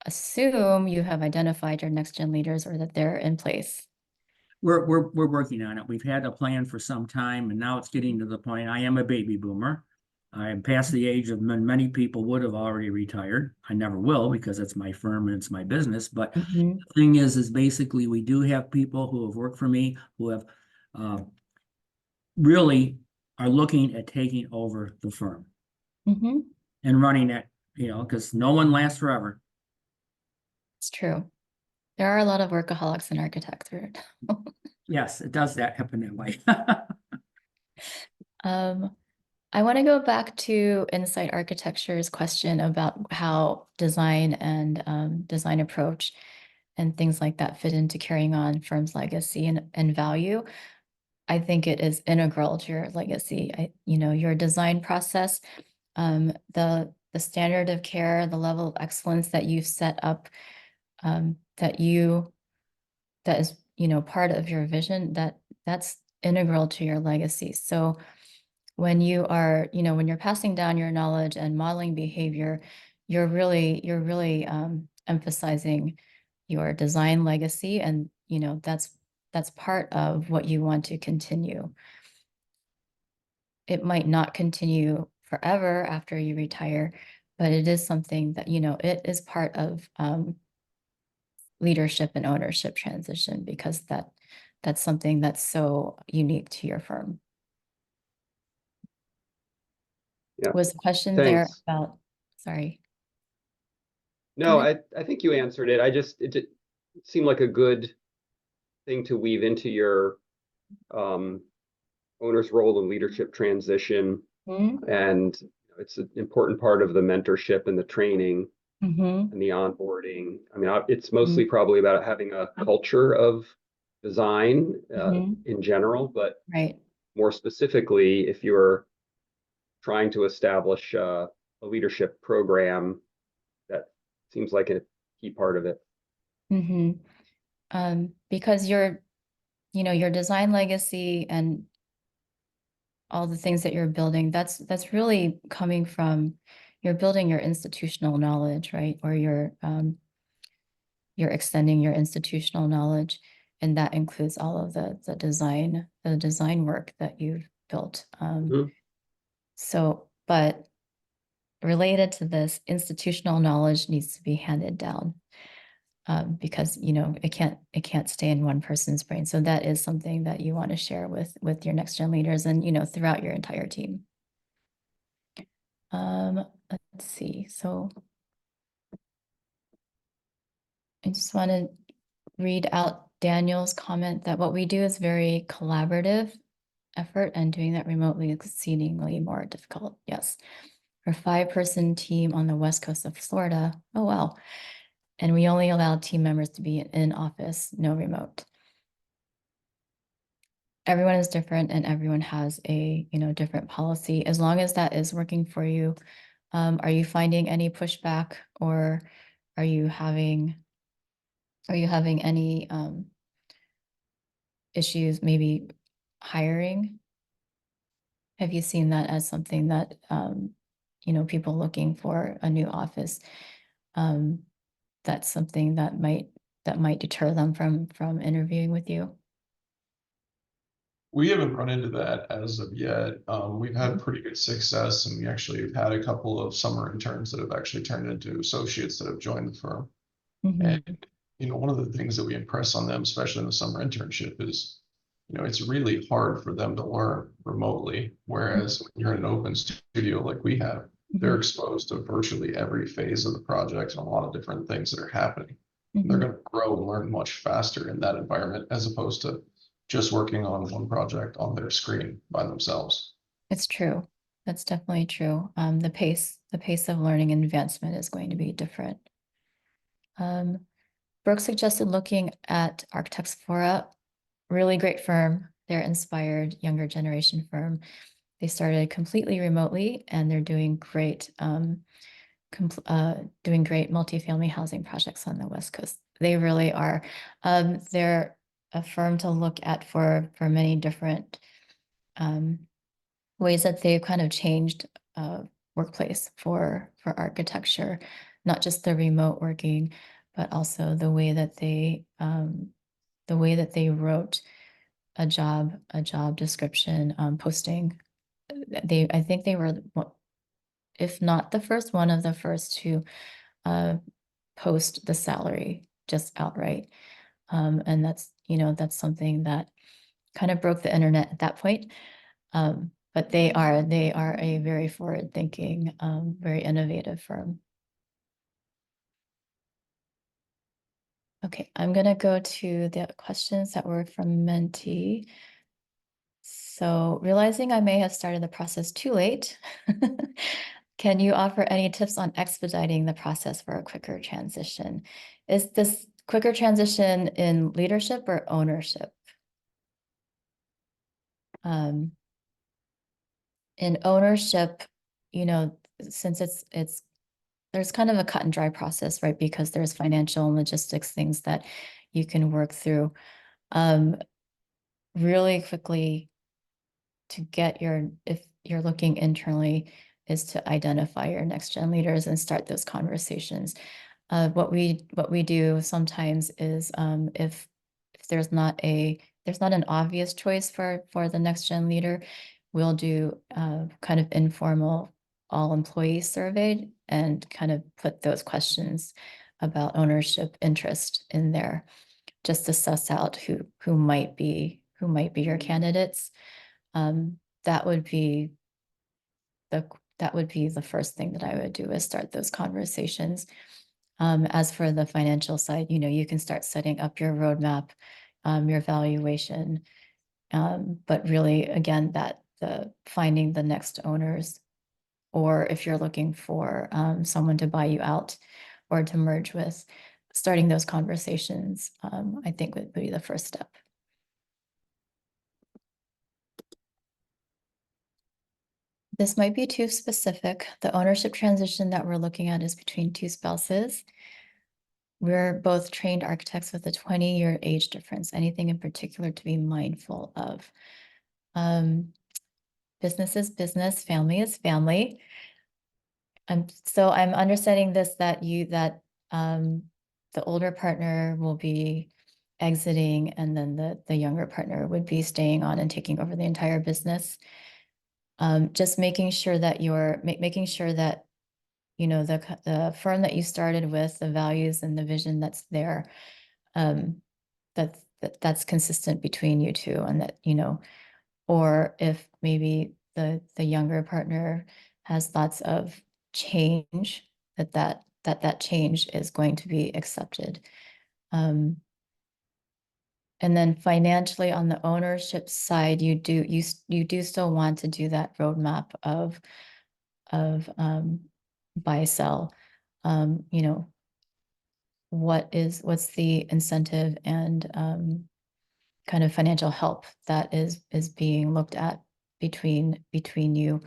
assume you have identified your next gen leaders, or that they're in place. We're working on it. We've had a plan for some time, and now it's getting to the point. I am a baby boomer. I am past the age of when many people would have already retired. I never will, because it's my firm and it's my business. But Mhm, the thing is basically we do have people who have worked for me who have uh, really are looking at taking over the firm mhm. and running it, because no one lasts forever. It's true. There are a lot of workaholics in architecture. Yes, it does that happen that way. Um, I want to go back to Insight Architecture's question about how design and design approach and things like that fit into carrying on firm's legacy and value. I think it is integral to your legacy. Your design process, the standard of care, the level of excellence that you've set up, that is, part of your vision, that's integral to your legacy. So when you're passing down your knowledge and modeling behavior, you're really emphasizing your design legacy, and that's part of what you want to continue. It might not continue forever after you retire, but it is something that, it is part of leadership and ownership transition, because that's something that's so unique to your firm. Yeah, Was the question there thanks. about, sorry. Go No, ahead. I think you answered it. It seemed like a good thing to weave into your um, owner's role and leadership transition. Mhm. And it's an important part of the mentorship and the training Mhm. and the onboarding. I mean, it's Mhm. mostly probably about having a culture of design Mhm. in general, but Right. more specifically, if you're trying to establish a leadership program, that seems like a key part of it. Mhm. Because your design legacy and all the things that you're building, that's really coming from, you're building your institutional knowledge, right? Or you're extending your institutional knowledge, and that includes all of the design work that you've built. Mhm. So but related to this, institutional knowledge needs to be handed down. Because it can't stay in one person's brain. So that is something that you want to share with your next gen leaders and throughout your entire team. Let's see. So I just want to read out Daniel's comment that what we do is very collaborative effort, and doing that remotely is exceedingly more difficult. Yes. For a 5-person team on the west coast of Florida. Oh, wow. And we only allow team members to be in office, no remote. Everyone is different and everyone has a different policy. As long as that is working for you, are you finding any pushback, or are you having any issues maybe hiring? Have you seen that as something that people looking for a new office, that's something that might deter them from interviewing with you? We haven't run into that as of yet. We've had pretty good success, and we actually have had a couple of summer interns that have actually turned into associates that have joined the firm. Mhm. And one of the things that we impress on them, especially in the summer internship, is it's really hard for them to learn remotely. Whereas when you're in an open studio like we have, they're exposed to virtually every phase of the project and a lot of different things that are happening. And they're going to grow and learn much faster in that environment, as opposed to just working on one project on their screen by themselves. It's true. That's definitely true. The pace of learning and advancement is going to be different. Brooke suggested looking at Architects Fora, really great firm. They're inspired, younger generation firm. They started completely remotely, and they're doing great, multifamily housing projects on the West Coast. They really are. They're a firm to look at for many different ways that they've kind of changed workplace for architecture, not just the remote working, but also the way that they wrote a job description posting. I think they were, if not the first, one of the first to post the salary just outright. And that's something that kind of broke the internet at that point. But they are a very forward-thinking, very innovative firm. Okay, I'm gonna go to the questions that were from Menti. So, realizing I may have started the process too late, can you offer any tips on expediting the process for a quicker transition? Is this quicker transition in leadership or ownership? In ownership, since it's there's kind of a cut and dry process, right? Because there's financial and logistics things that you can work through really quickly to get if you're looking internally, is to identify your next gen leaders and start those conversations. What we do sometimes is if there's not an obvious choice for the next gen leader, we'll do kind of informal all employees surveyed and kind of put those questions about ownership interest in there, just to suss out who might be your candidates. That would be the first thing that I would do, is start those conversations. As for the financial side, you can start setting up your roadmap, your valuation. But really, again, the finding the next owners, or if you're looking for someone to buy you out or to merge with, starting those conversations, I think would be the first step. This might be too specific. The ownership transition that we're looking at is between 2 spouses. We're both trained architects with a 20-year age difference. Anything in particular to be mindful of? Business is business, family is family. So I'm understanding this, that the older partner will be exiting, and then the younger partner would be staying on and taking over the entire business. just making sure that making sure that, you know, the firm that you started with, the values and the vision that's there, that's consistent between you two, and that, you know, or if maybe the younger partner has thoughts of change, that change is going to be accepted. And then financially, on the ownership side, you do still want to do that roadmap of buy, sell. You know, what's the incentive and kind of financial help that is being looked at between you.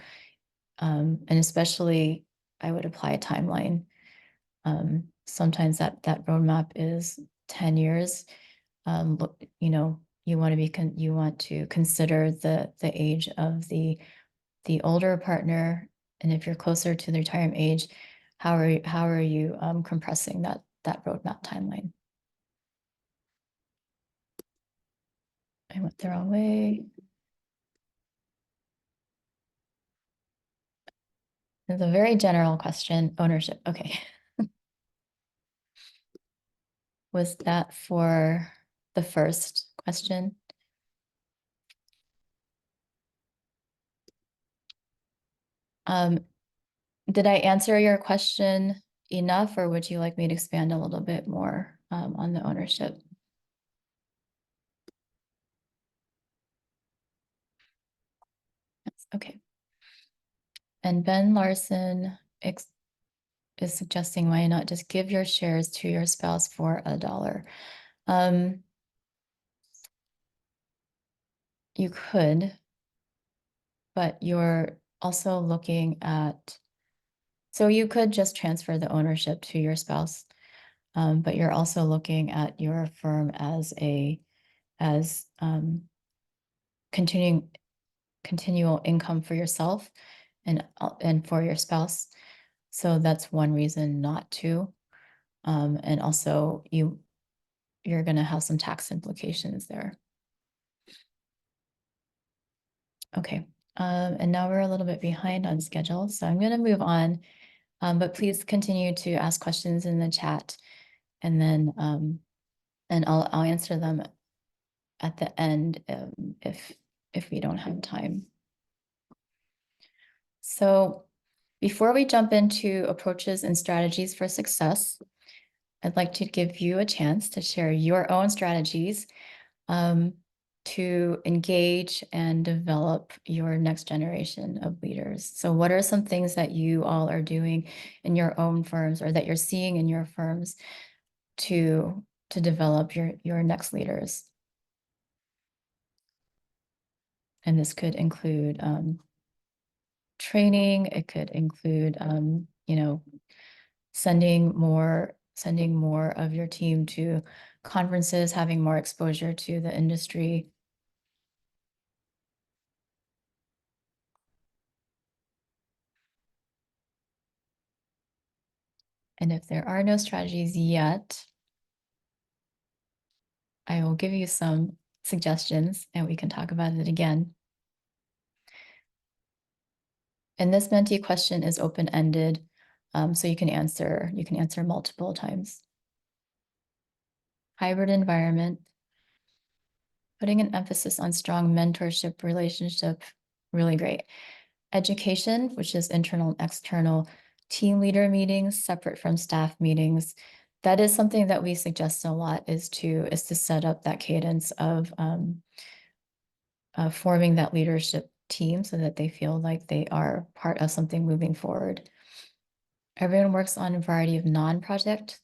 And especially, I would apply a timeline. Sometimes that roadmap is 10 years. Look, you know, you want to consider the age of the older partner, and if you're closer to the retirement age, how are you compressing that roadmap timeline? I went the wrong way. It's a very general question. Ownership. Okay. Was that for the first question? Did I answer your question enough, or would you like me to expand a little bit more on the ownership? Yes, okay. And Ben Larson is suggesting, why not just give your shares to your spouse for $1? You could, but you're also looking at, so you could just transfer the ownership to your spouse, but you're also looking at your firm as continual income for yourself and for your spouse. So that's one reason not to. And also you're going to have some tax implications there. Okay. And now we're a little bit behind on schedule, so I'm going to move on. But please continue to ask questions in the chat, and then and I'll answer them at the end if we don't have time. So before we jump into approaches and strategies for success, I'd like to give you a chance to share your own strategies to engage and develop your next generation of leaders. So what are some things that you all are doing in your own firms, or that you're seeing in your firms to develop your next leaders? And this could include training. It could include, you know, sending more of your team to conferences, having more exposure to the industry. And if there are no strategies yet, I will give you some suggestions and we can talk about it again. And this mentee question is open-ended, so you can answer multiple times. Hybrid environment, putting an emphasis on strong mentorship relationship, really great. Education, which is internal and external, team leader meetings separate from staff meetings. That is something that we suggest a lot, is to set up that cadence of forming that leadership team so that they feel like they are part of something moving forward. Everyone works on a variety of non-project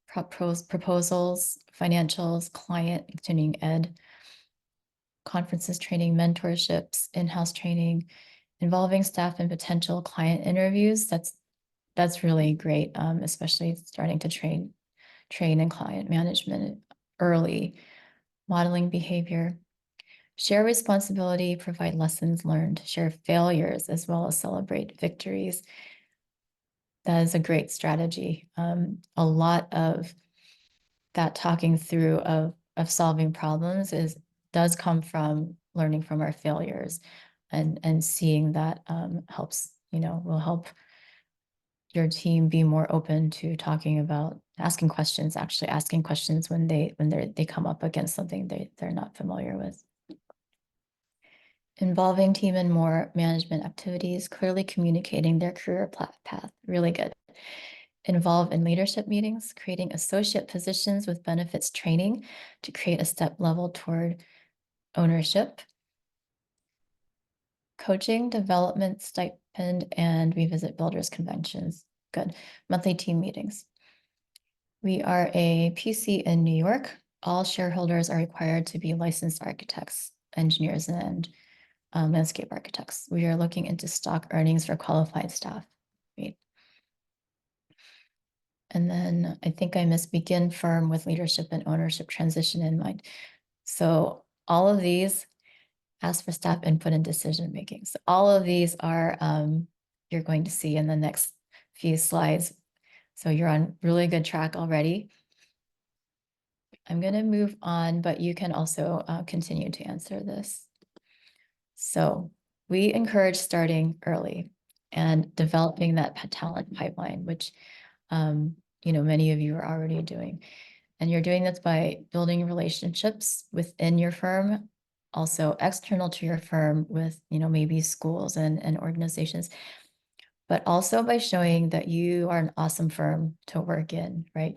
proposals, financials, client, continuing ed, conferences, training, mentorships, in-house training, involving staff in potential client interviews. That's really great, especially starting to train in client management early. Modeling behavior. Share responsibility, provide lessons learned, share failures, as well as celebrate victories. That is a great strategy. A lot of that talking through of solving problems does come from learning from our failures. and seeing that helps, will help your team be more open to talking about asking questions, actually asking questions when they come up against something they're not familiar with. Involving team in more management activities, clearly communicating their career path, really good. Involve in leadership meetings, creating associate positions with benefits training to create a step level toward ownership. Coaching, development, stipend, and revisit builders conventions. Good. Monthly team meetings. We are a PC in New York. All shareholders are required to be licensed architects, engineers, and landscape architects. We are looking into stock earnings for qualified staff. Great. And then I think I missed begin firm with leadership and ownership transition in mind. So all of these ask for staff input and decision making. So all of these are you're going to see in the next few slides. So you're on really good track already. I'm going to move on, but you can also continue to answer this. So we encourage starting early and developing that talent pipeline, which many of you are already doing. And you're doing this by building relationships within your firm, also external to your firm with, maybe schools and organizations, but also by showing that you are an awesome firm to work in, right?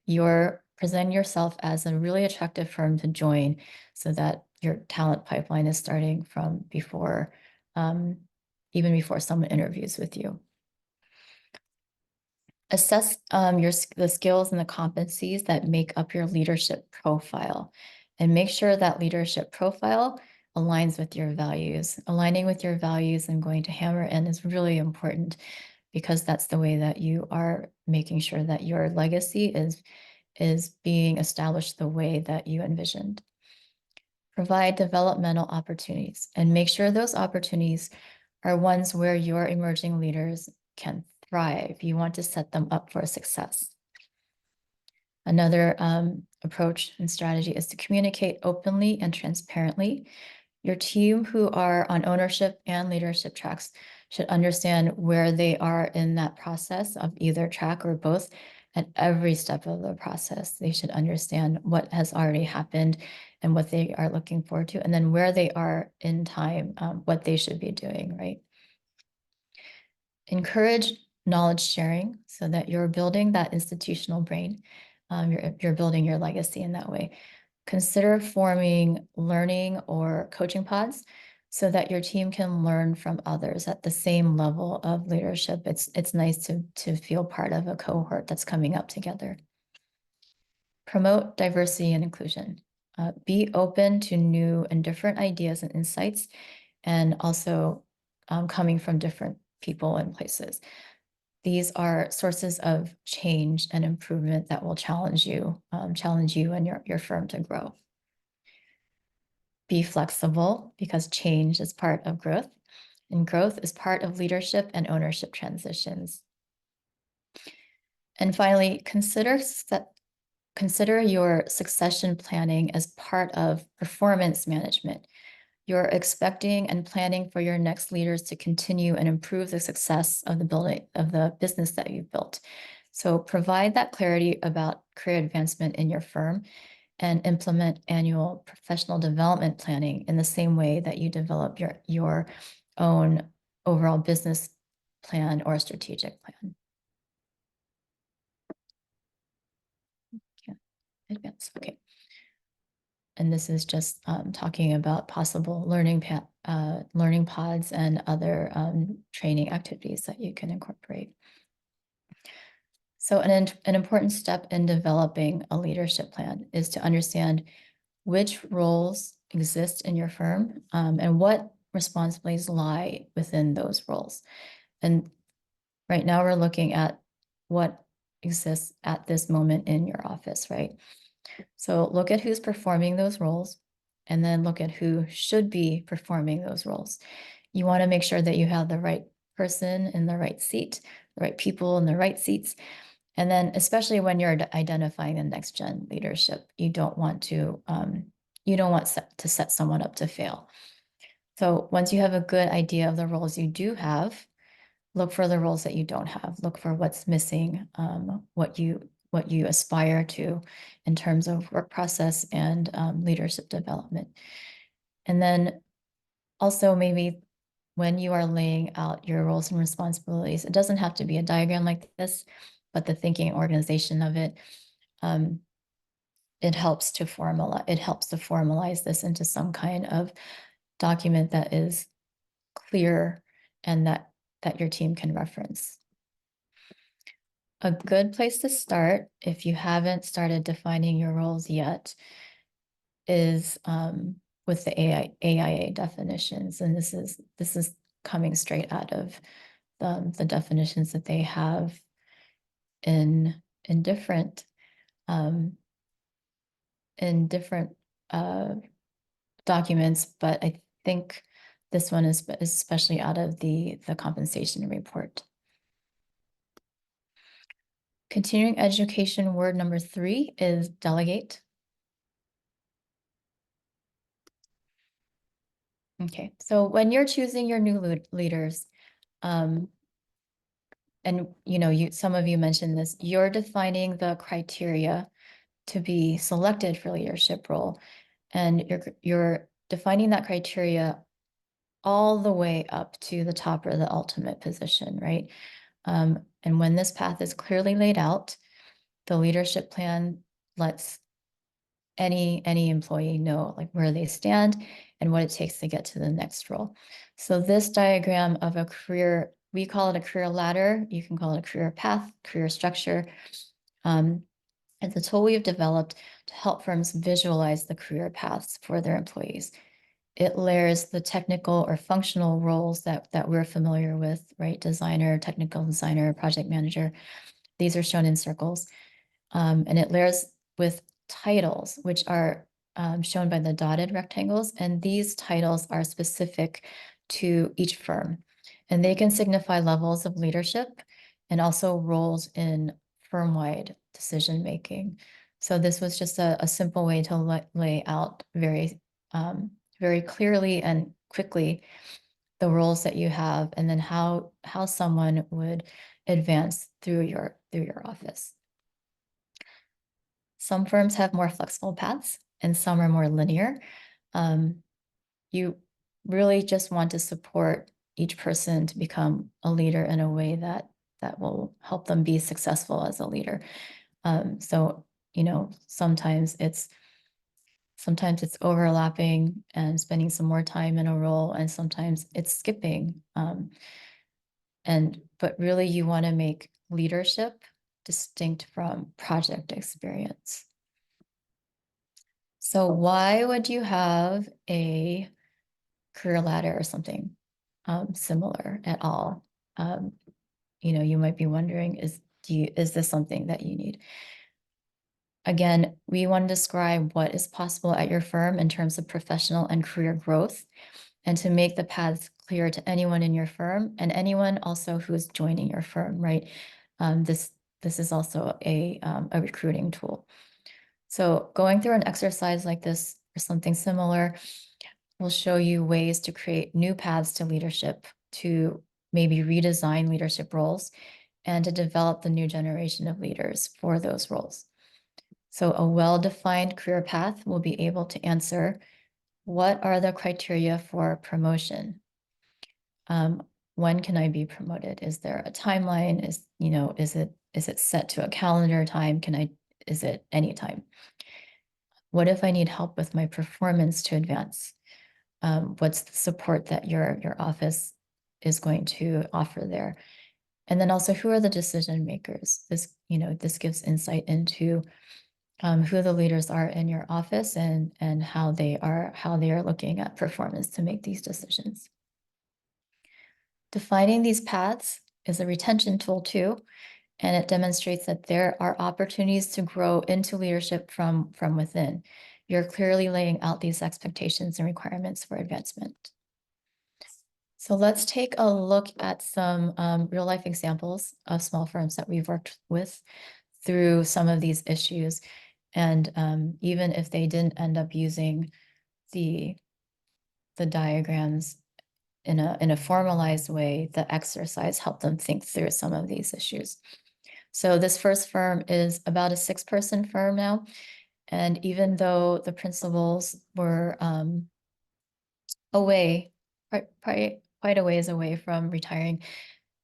You're presenting yourself as a really attractive firm to join so that your talent pipeline is starting from before, even before someone interviews with you. Assess the skills and the competencies that make up your leadership profile, and make sure that leadership profile aligns with your values. Aligning with your values and going to hammer in is really important because that's the way that you are making sure that your legacy is being established the way that you envisioned. Provide developmental opportunities and make sure those opportunities are ones where your emerging leaders can thrive. You want to set them up for success. Another approach and strategy is to communicate openly and transparently. Your team who are on ownership and leadership tracks should understand where they are in that process of either track or both at every step of the process. They should understand what has already happened and what they are looking forward to, and then where they are in time, what they should be doing, right? Encourage knowledge sharing so that you're building that institutional brain. You're building your legacy in that way. Consider forming learning or coaching pods so that your team can learn from others at the same level of leadership. It's nice to feel part of a cohort that's coming up together. Promote diversity and inclusion. Be open to new and different ideas and insights, and also coming from different people and places. These are sources of change and improvement that will challenge you and your firm to grow. Be flexible because change is part of growth, and growth is part of leadership and ownership transitions. And finally, consider your succession planning as part of performance management. You're expecting and planning for your next leaders to continue and improve the success of the business that you've built. So provide that clarity about career advancement in your firm and implement annual professional development planning in the same way that you develop your own overall business plan or strategic plan. Advance, okay. And this is just talking about possible learning pods and other training activities that you can incorporate. So an important step in developing a leadership plan is to understand which roles exist in your firm and what responsibilities lie within those roles. And right now we're looking at what exists at this moment in your office, right? So look at who's performing those roles and then look at who should be performing those roles. You want to make sure that you have the right person in the right seat, the right people in the right seats. And then especially when you're identifying the next gen leadership, you don't want to set someone up to fail. So once you have a good idea of the roles you do have, look for the roles that you don't have. Look for what's missing, what you aspire to in terms of work process and leadership development. And then also maybe when you are laying out your roles and responsibilities, it doesn't have to be a diagram like this, but the thinking and organization of it, it helps to formalize this into some kind of document that is clear and that your team can reference. A good place to start, if you haven't started defining your roles yet, is with the AIA definitions. And this is coming straight out of the definitions that they have in different documents, but I think this one is especially out of the compensation report. Continuing education word number 3 is delegate. Okay, so when you're choosing your new leaders, and some of you mentioned this, you're defining the criteria to be selected for leadership role, and you're defining that criteria all the way up to the top or the ultimate position, right? And when this path is clearly laid out, the leadership plan lets any employee know like where they stand and what it takes to get to the next role. So this diagram of a career, we call it a career ladder. You can call it a career path, career structure. It's a tool we've developed to help firms visualize the career paths for their employees. It layers the technical or functional roles that we're familiar with, right? Designer, technical designer, project manager. These are shown in circles. And it layers with titles, which are shown by the dotted rectangles. And these titles are specific to each firm. And they can signify levels of leadership and also roles in firm-wide decision-making. So this was just a simple way to lay out very clearly and quickly the roles that you have, and then how someone would advance through your office. Some firms have more flexible paths and some are more linear. You really just want to support each person to become a leader in a way that will help them be successful as a leader. So, sometimes it's overlapping and spending some more time in a role, and sometimes it's skipping. But really you want to make leadership distinct from project experience. So why would you have a career ladder or something similar at all? You might be wondering, is this something that you need? Again, we want to describe what is possible at your firm in terms of professional and career growth, and to make the paths clear to anyone in your firm and anyone also who is joining your firm, right? This is also a recruiting tool. So going through an exercise like this or something similar will show you ways to create new paths to leadership, to maybe redesign leadership roles, and to develop the new generation of leaders for those roles. So a well-defined career path will be able to answer, what are the criteria for promotion? When can I be promoted? Is there a timeline? Is it set to a calendar time? Is it any time? What if I need help with my performance to advance? What's the support that your office is going to offer there? And then also, who are the decision makers? This gives insight into who the leaders are in your office and how they are looking at performance to make these decisions. Defining these paths is a retention tool too, and it demonstrates that there are opportunities to grow into leadership from within. You're clearly laying out these expectations and requirements for advancement. So let's take a look at some real life examples of small firms that we've worked with through some of these issues. And even if they didn't end up using the the diagrams in a formalized way, the exercise helped them think through some of these issues. So this first firm is about a 6-person firm now. And even though the principals were away, quite a ways away from retiring,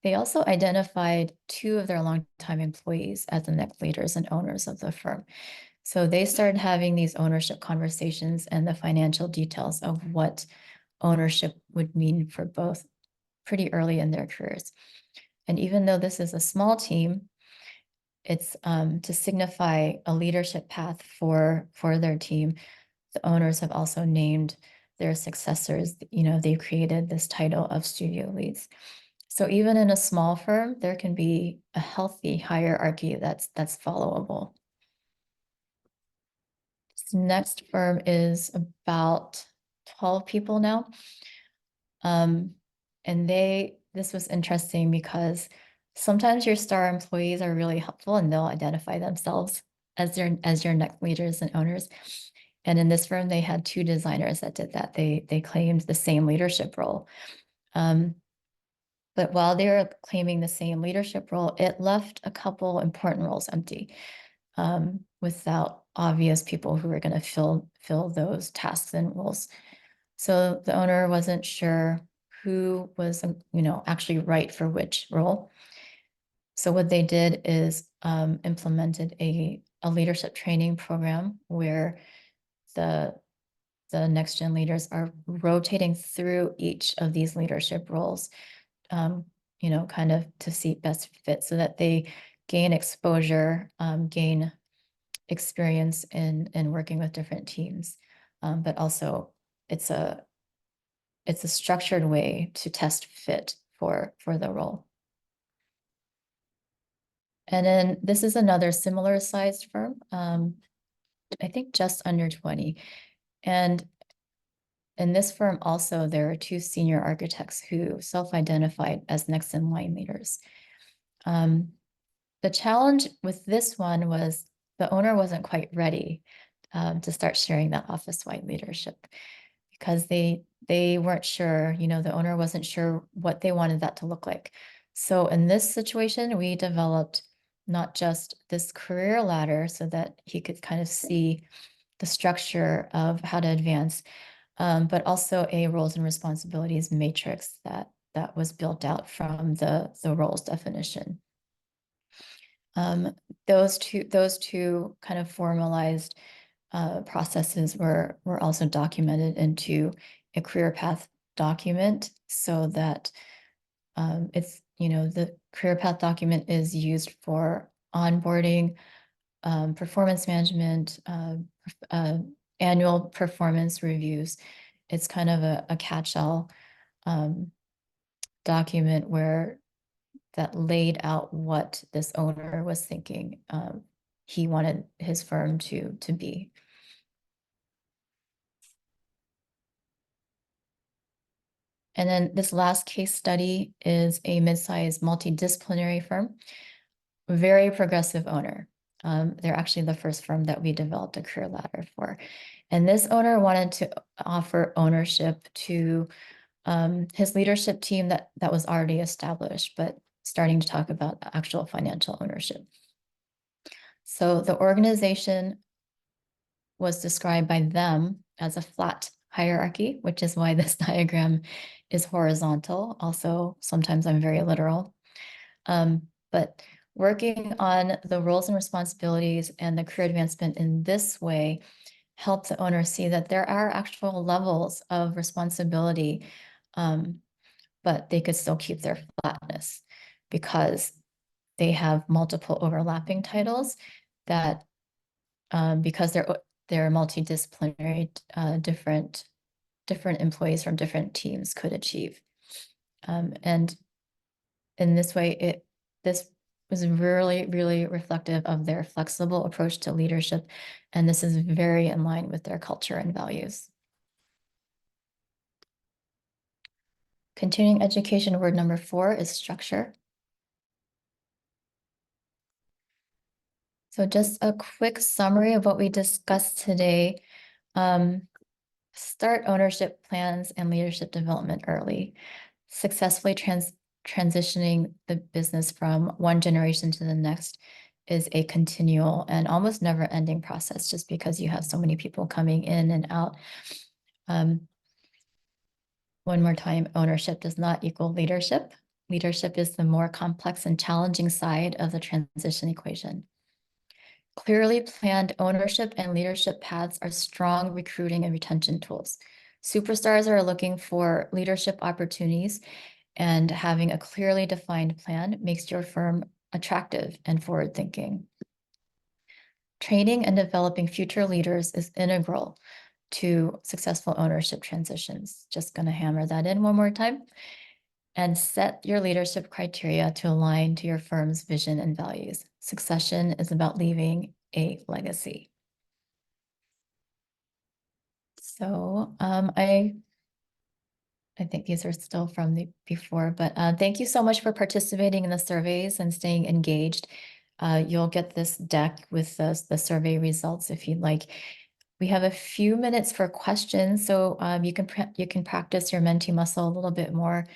they also identified 2 of their longtime employees as the next leaders and owners of the firm. So they started having these ownership conversations and the financial details of what ownership would mean for both pretty early in their careers. And even though this is a small team, it's to signify a leadership path for their team. The owners have also named their successors. They've created this title of studio leads. So even in a small firm, there can be a healthy hierarchy that's followable. This next firm is about 12 people now. And this was interesting because sometimes your star employees are really helpful and they'll identify themselves as your next leaders and owners. And in this firm, they had 2 designers that did that. They claimed the same leadership role. But while they were claiming the same leadership role, it left a couple important roles empty, without obvious people who were going to fill those tasks and roles. So the owner wasn't sure who was, actually right for which role. So what they did is implemented a leadership training program where the next gen leaders are rotating through each of these leadership roles, kind of to see best fit so that they gain exposure, gain experience in working with different teams. But also it's a structured way to test fit for the role. And then this is another similar sized firm, I think just under 20. And in this firm also, there are 2 senior architects who self-identified as next in line leaders. The challenge with this one was the owner wasn't quite ready to start sharing that office-wide leadership because they weren't sure, the owner wasn't sure what they wanted that to look like. So in this situation, we developed not just this career ladder so that he could kind of see the structure of how to advance, but also a roles and responsibilities matrix that was built out from the roles definition. Those two kind of formalized processes were also documented into a career path document so that it's, the career path document is used for onboarding, performance management, annual performance reviews. It's kind of a catch-all document where that laid out what this owner was thinking he wanted his firm to be. And then this last case study is a mid-sized multidisciplinary firm, very progressive owner. They're actually the first firm that we developed a career ladder for. And this owner wanted to offer ownership to his leadership team that was already established, but starting to talk about actual financial ownership. So the organization was described by them as a flat hierarchy, which is why this diagram is horizontal. Also, sometimes I'm very literal. But working on the roles and responsibilities and the career advancement in this way helps the owner see that there are actual levels of responsibility, but they could still keep their flatness because they have multiple overlapping titles that, because they're multidisciplinary, different employees from different teams could achieve. And in this way, this was really, really reflective of their flexible approach to leadership. And this is very in line with their culture and values. Continuing education word number 4 is structure. So just a quick summary of what we discussed today. Start ownership plans and leadership development early. Successfully transitioning the business from one generation to the next is a continual and almost never-ending process just because you have so many people coming in and out. One more time, ownership does not equal leadership. Leadership is the more complex and challenging side of the transition equation. Clearly planned ownership and leadership paths are strong recruiting and retention tools. Superstars are looking for leadership opportunities, and having a clearly defined plan makes your firm attractive and forward-thinking. Training and developing future leaders is integral to successful ownership transitions. Just going to hammer that in one more time. And set your leadership criteria to align to your firm's vision and values. Succession is about leaving a legacy. So I think these are still from the before, but thank you so much for participating in the surveys and staying engaged. You'll get this deck with the survey results if you'd like. We have a few minutes for questions, so you can practice your mentee muscle a little bit more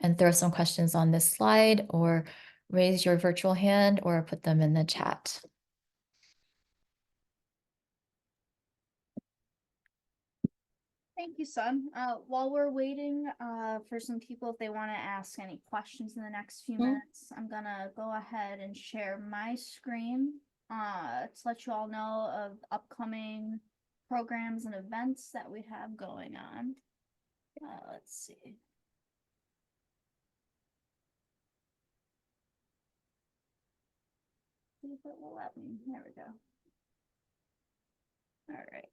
and throw some questions on this slide or raise your virtual hand or put them in the chat. Thank you, Sun. While we're waiting for some people, if they want to ask any questions in the next few minutes, I'm gonna go ahead and share my screen to let you all know of upcoming programs and events that we have going on. Let's see. See if it will let me. There we go. All right.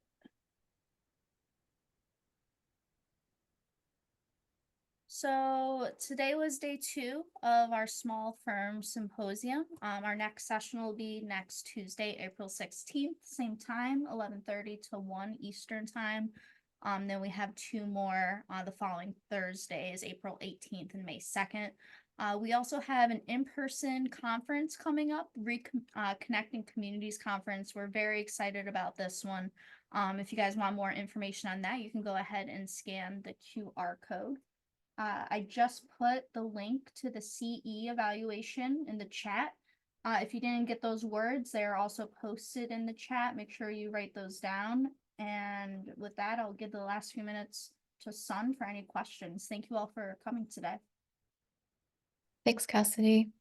So today was day 2 of our small firm symposium. Our next session will be next Tuesday, April 16th, same time, 11:30 to 1 Eastern time. Then we have 2 more on the following Thursdays, April 18th and May 2nd. We also have an in-person conference coming up, Connecting Communities Conference. We're very excited about this one. If you guys want more information on that, you can go ahead and scan the QR code. I just put the link to the CE evaluation in the chat. If you didn't get those words, they are also posted in the chat. Make sure you write those down. And with that, I'll give the last few minutes to Sun for any questions. Thank you all for coming today. Thanks, Cassidy.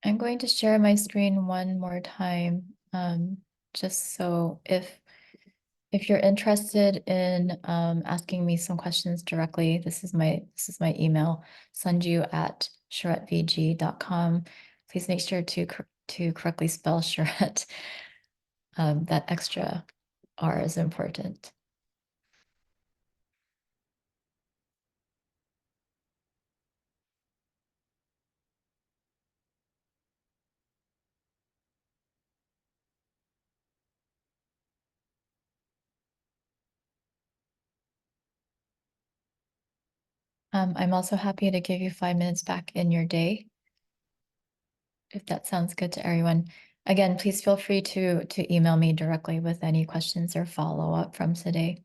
I'm going to share my screen one more time, just so if you're interested in asking me some questions directly, this is my email, sunju@charettevg.com. Please make sure to correctly spell charette. That extra R is important. I'm also happy to give you 5 minutes back in your day, if that sounds good to everyone. Again, please feel free to email me directly with any questions or follow-up from today.